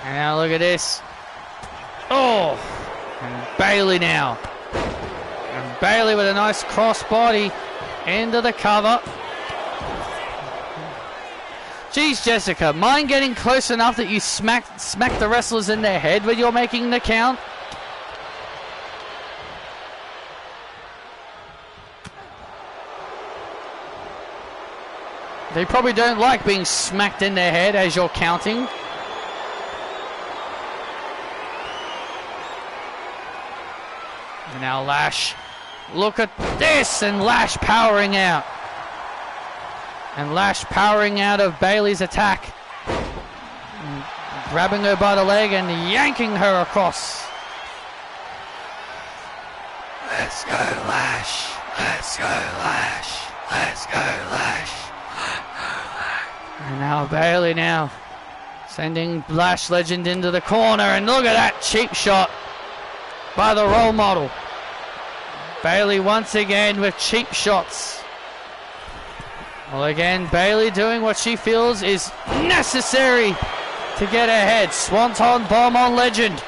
And now look at this. Oh! And Bayley now. And Bayley with a nice crossbody into the cover. Geez, Jessica, mind getting close enough that you smack the wrestlers in their head when you're making the count? They probably don't like being smacked in their head as you're counting. And now Lash. Look at this, and Lash powering out. And Lash powering out of Bayley's attack. And grabbing her by the leg and yanking her across. Let's go, Lash. Let's go, Lash. Let's go, Lash. And now Bayley now sending Lash Legend into the corner, and look at that cheap shot by the role model. Bayley once again with cheap shots. Well, again, Bayley doing what she feels is necessary to get ahead. Swanton bomb on Legend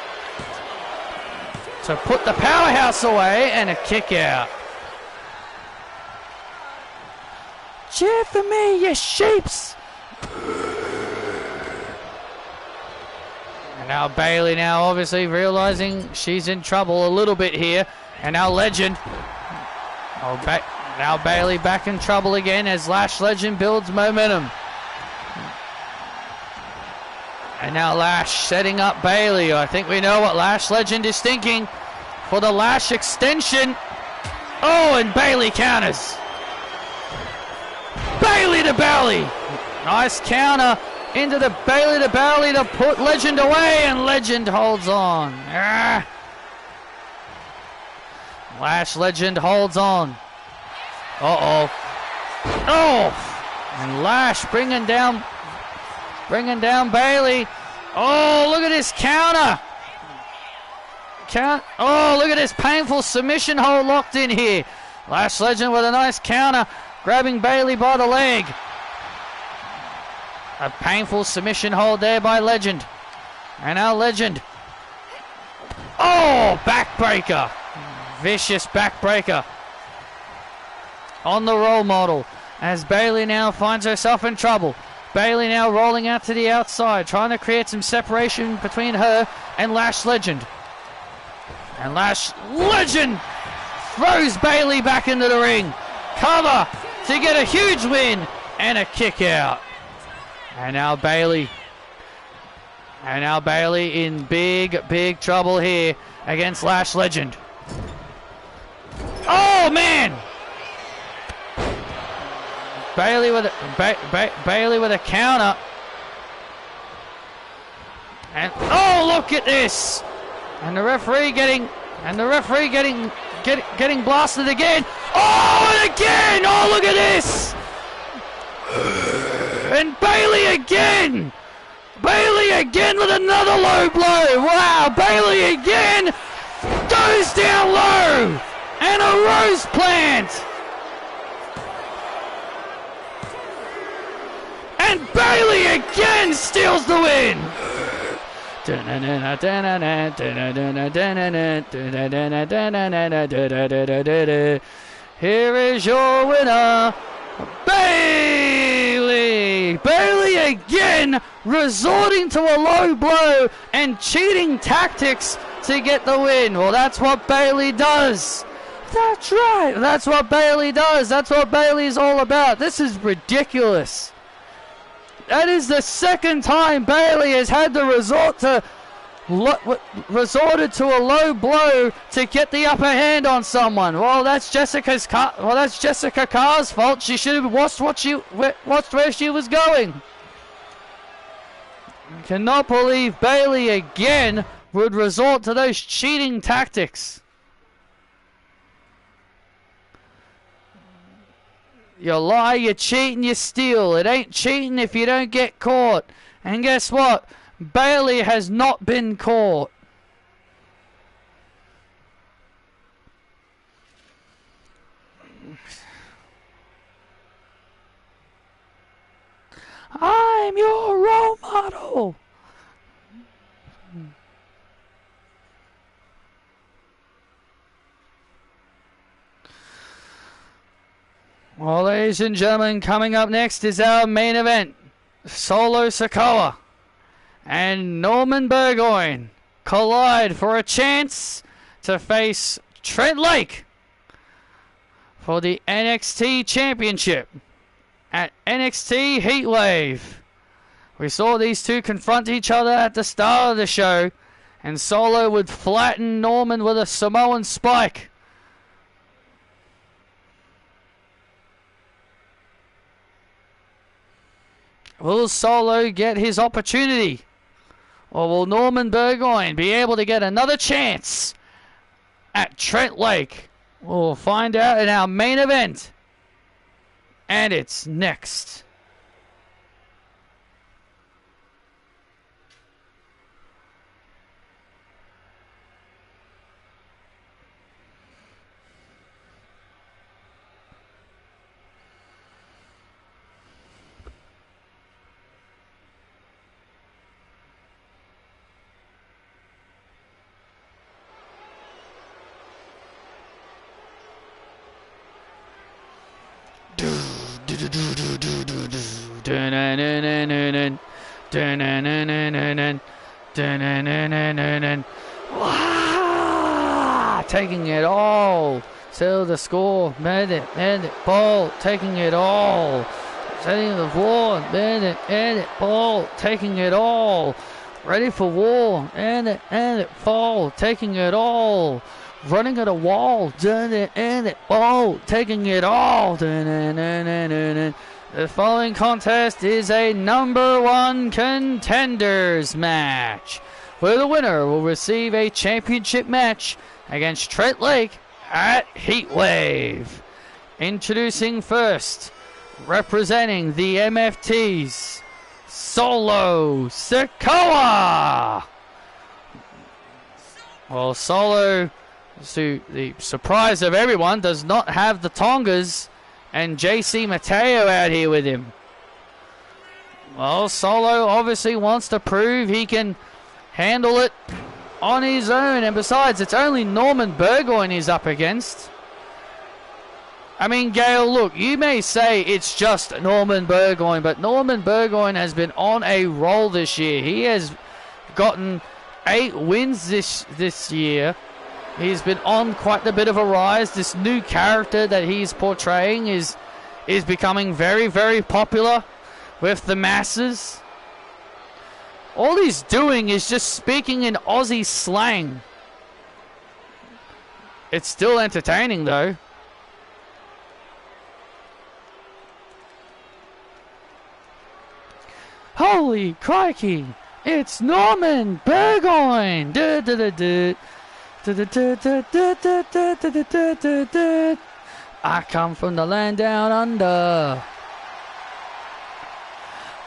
to put the powerhouse away, and a kick out. Cheer for me, you sheeps! And now Bayley now obviously realizing she's in trouble a little bit here. And now Legend. Now Bayley back in trouble again as Lash Legend builds momentum. And now Lash setting up Bayley. I think we know what Lash Legend is thinking for the Lash extension. Oh, and Bayley counters. Bayley to belly. Nice counter into the Bayley to belly to put Legend away, and Legend holds on. Lash Legend holds on. Oh, and Lash bringing down Bayley. Oh, look at this counter. Oh, look at this painful submission hold locked in here. Lash Legend with a nice counter, grabbing Bayley by the leg. A painful submission hold there by Legend. And now Legend. Oh, backbreaker. Vicious backbreaker on the role model as Bayley now finds herself in trouble. Bayley now rolling out to the outside, trying to create some separation between her and Lash Legend. And Lash Legend throws Bayley back into the ring. Cover to get a huge win and a kick out. And now Bayley in big trouble here against Lash Legend. Oh, man! Bailey with Bailey with a counter. And oh, look at this! And the referee getting blasted again. Oh, and again! Oh, look at this! And Bailey again! Bailey again with another low blow. Wow, Bailey again goes down low, and a rose plant. And Bailey again steals the win. Here is your winner, Bailey! Bailey again resorting to a low blow and cheating tactics to get the win. Well, that's what Bailey does. That's right. That's what Bailey does. That's what Bailey's all about. This is ridiculous. That is the second time Bailey has had to resorted to a low blow to get the upper hand on someone. Well, that's Jessica Carr's fault. She should have watched where she was going. I cannot believe Bailey again would resort to those cheating tactics. You lie, you cheat, and you steal. It ain't cheating if you don't get caught. And guess what? Bailey has not been caught. I'm your role model. Well, ladies and gentlemen, coming up next is our main event. Solo Sikoa and Norman Burgoyne collide for a chance to face Trent Lake for the NXT Championship at NXT Heatwave. We saw these two confront each other at the start of the show, and Solo would flatten Norman with a Samoan spike. Will Solo get his opportunity? Or will Norman Burgoyne be able to get another chance at Trent Lake? We'll find out in our main event. And it's next. Taking it all. Settle the score. Bandit, ball. Taking it all. Setting the floor. Bandit, ball. Taking it all. Ready for war. Bandit, fall. Taking it all. Running at a wall. Ball. Taking it all. The following contest is a number one contenders match, where the winner will receive a championship match against Trent Lake at Heatwave. Introducing first, representing the MFTs, Solo Sikoa. Well, Solo, to the surprise of everyone, does not have the Tongas and JC Mateo out here with him. Well, Solo obviously wants to prove he can handle it on his own, and besides, it's only Norman Burgoyne he's up against. I mean, Gail, look, you may say it's just Norman Burgoyne, but Norman Burgoyne has been on a roll this year. He has gotten 8 wins this year. He's been on quite a bit of a rise. This new character that he's portraying is becoming very, very popular with the masses. All he's doing is just speaking in Aussie slang. It's still entertaining, though. Holy crikey! It's Norman Burgoyne! I come from the land down under,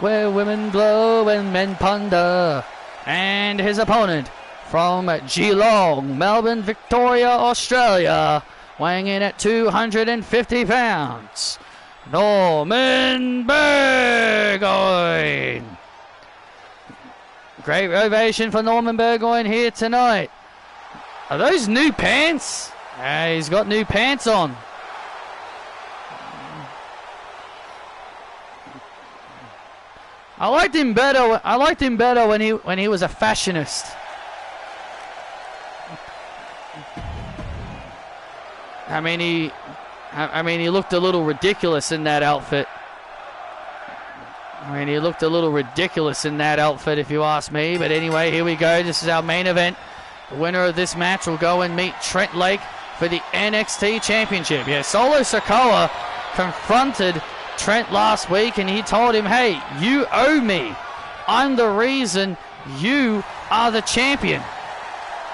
where women blow and men ponder. And his opponent from Geelong, Melbourne, Victoria, Australia, weighing in at 250 pounds, Norman Burgoyne. Great ovation for Norman Burgoyne here tonight. Are those new pants? He's got new pants on. I liked him better when he was a fashionist. I mean he looked a little ridiculous in that outfit. If you ask me. But anyway, here we go. This is our main event. The winner of this match will go and meet Trent Lake for the NXT Championship. Yeah, Solo Sikoa confronted Trent last week and he told him, hey, you owe me. I'm the reason you are the champion.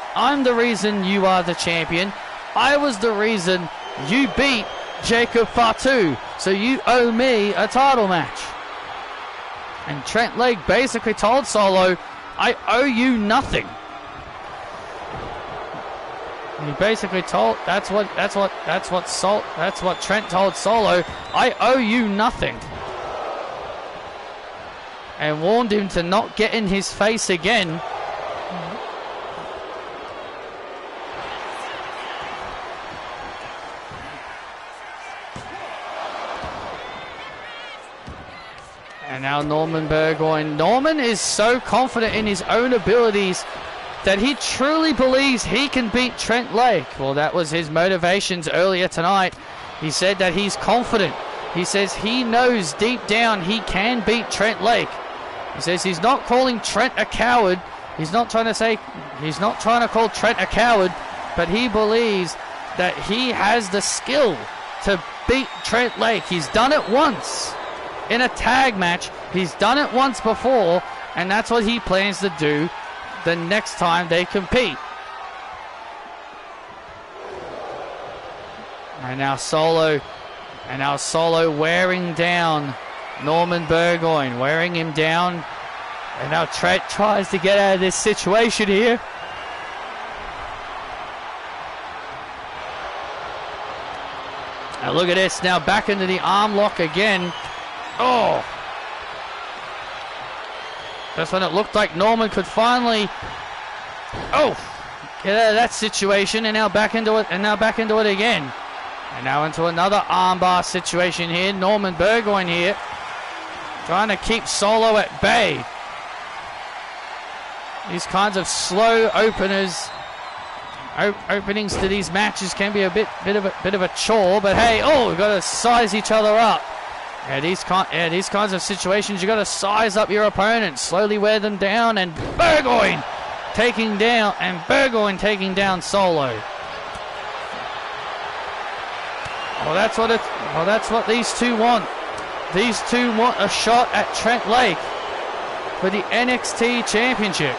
I was the reason you beat Jacob Fatu. So you owe me a title match. And Trent Lake basically told Solo, I owe you nothing. He basically told that's what Trent told Solo, I owe you nothing. And warned him to not get in his face again. And now Norman Burgoyne. Norman is so confident in his own abilities that he truly believes he can beat Trent Lake. Well, that was his motivations earlier tonight. He said that he's confident. He says he knows deep down he can beat Trent Lake. He says he's not calling Trent a coward. He's not trying to call Trent a coward, but he believes that he has the skill to beat Trent Lake. He's done it once in a tag match. He's done it once before, and that's what he plans to do the next time they compete. And now Solo wearing down Norman Burgoyne, wearing him down. And now Trent tries to get out of this situation here. Now look at this, now back into the arm lock again. Oh! That's when it looked like Norman could finally, get out of that situation, and now back into it, again. And now into another armbar situation here. Norman Burgoyne here, trying to keep Solo at bay. These kinds of slow openings to these matches can be a bit of a chore, but hey, we've got to size each other up. Yeah, these kinds of situations, you got to size up your opponent, slowly wear them down, and Burgoyne taking down Solo. That's what these two want. These two want a shot at Trent Lake for the NXT Championship.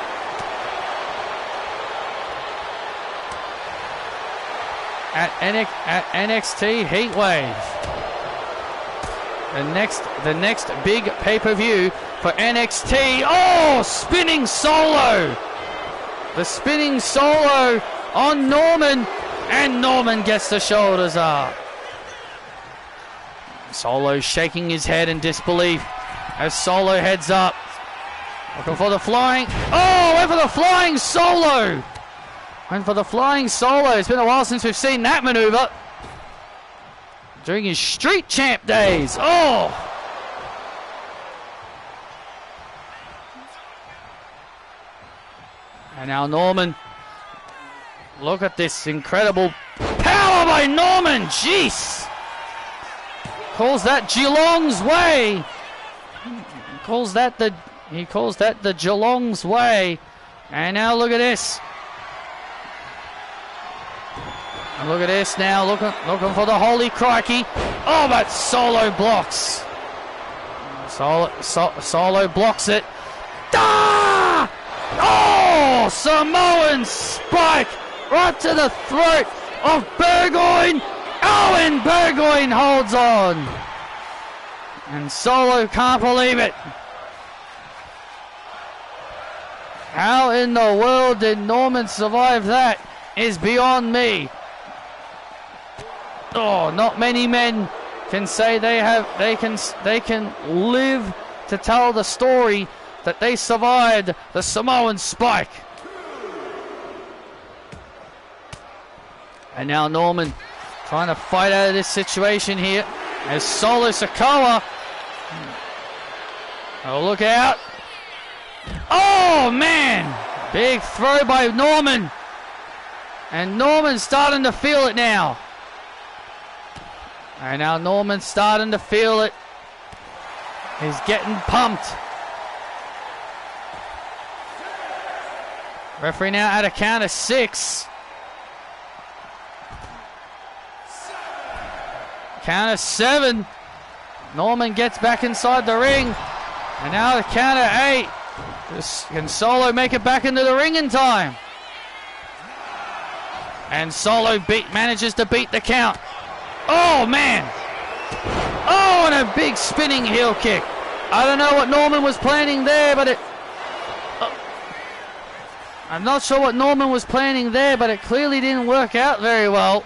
At NXT Heatwave. The next big pay-per-view for NXT. Spinning Solo! The spinning Solo on Norman, and Norman gets the shoulders up. Solo shaking his head in disbelief as Solo heads up. Looking for the flying. Went for the flying Solo! Went for the flying Solo. It's been a while since we've seen that maneuver. During his Street Champ days. And now Norman. Look at this incredible power by Norman. Jeez. Calls that Geelong's way. He calls that the Geelong's way. And now look at this. And look at this now, looking for the holy crikey. But Solo blocks. Solo blocks it. Ah! Oh, Samoan spike right to the throat of Burgoyne. Oh, and Burgoyne holds on. And Solo can't believe it. How in the world did Norman survive that is beyond me. Oh, not many men can say they can live to tell the story that they survived the Samoan spike. And now Norman trying to fight out of this situation here as Solo Sikoa. Oh, look out. Oh, man. Big throw by Norman. And Norman's starting to feel it now. And now Norman's starting to feel it. He's getting pumped. Referee now at a count of 6. Count of 7. Norman gets back inside the ring. And now the count of 8. Can Solo make it back into the ring in time? And Solo manages to beat the count. Oh, man. Oh, and a big spinning heel kick. I don't know what Norman was planning there, but it... I'm not sure what Norman was planning there, but it clearly didn't work out very well.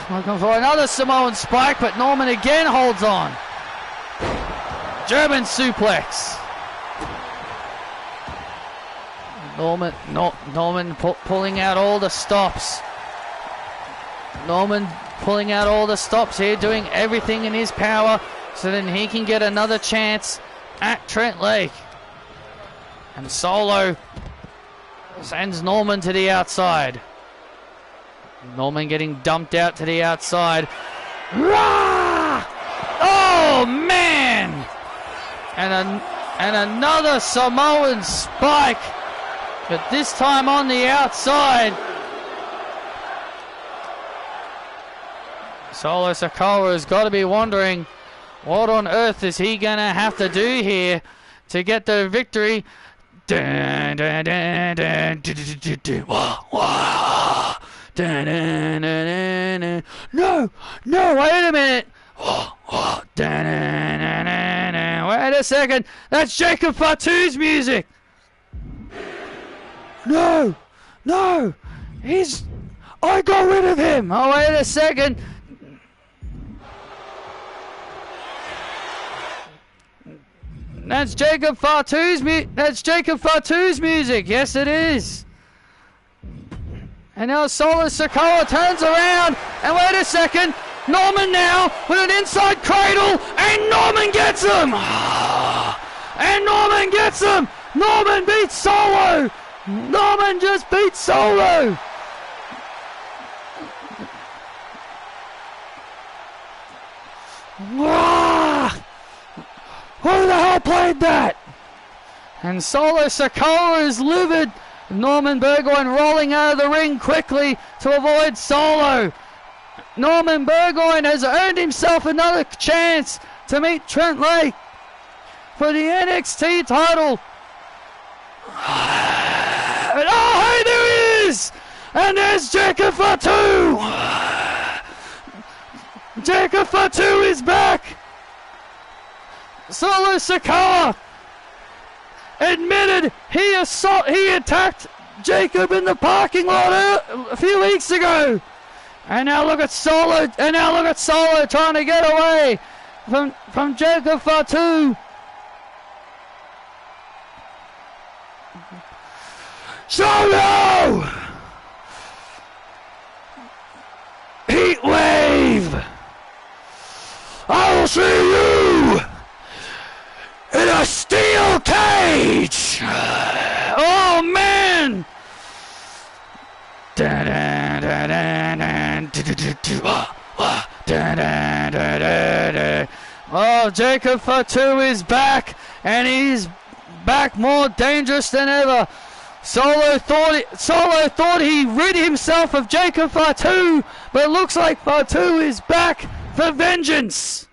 Looking for another Samoan spike, but Norman again holds on. German suplex. Norman pulling out all the stops. Norman pulling out all the stops here, doing everything in his power so then he can get another chance at Trent Lake. And Solo sends Norman to the outside. Norman getting dumped out to the outside. Rah! Oh, man! And another Samoan spike, but this time on the outside. Solo Sikoa has got to be wondering, what on earth is he going to have to do here to get the victory? Dun, dun, dun, dun, dun, dun, dun, wah, wah. Dun, dun, dun, dun, dun. No, wait a minute. Wah, wah. Dun, dun, dun, dun, dun. Wait a second, that's Jacob Fatu's music. No, I got rid of him. Oh, wait a second. That's Jacob Fatu's music. Yes, it is. And now Solo Sikoa turns around, and wait a second, Norman now with an inside cradle, and Norman gets him. And Norman gets him. Norman beats Solo. Norman just beats Solo. Who the hell played that? And Solo Sikoa is livid. Norman Burgoyne rolling out of the ring quickly to avoid Solo. Norman Burgoyne has earned himself another chance to meet Trent Lake for the NXT title. And oh, hey, there he is! And there's Jacob Fatu! Jacob Fatu is back! Solo Sikoa admitted he attacked Jacob in the parking lot a few weeks ago. And now look at Solo, trying to get away from Jacob Fatu. Solo! Heat wave! I will see you in a steel cage! Oh, man! Oh, Jacob Fatu is back, and he's back more dangerous than ever. Solo thought he rid himself of Jacob Fatu, but it looks like Fatu is back for vengeance.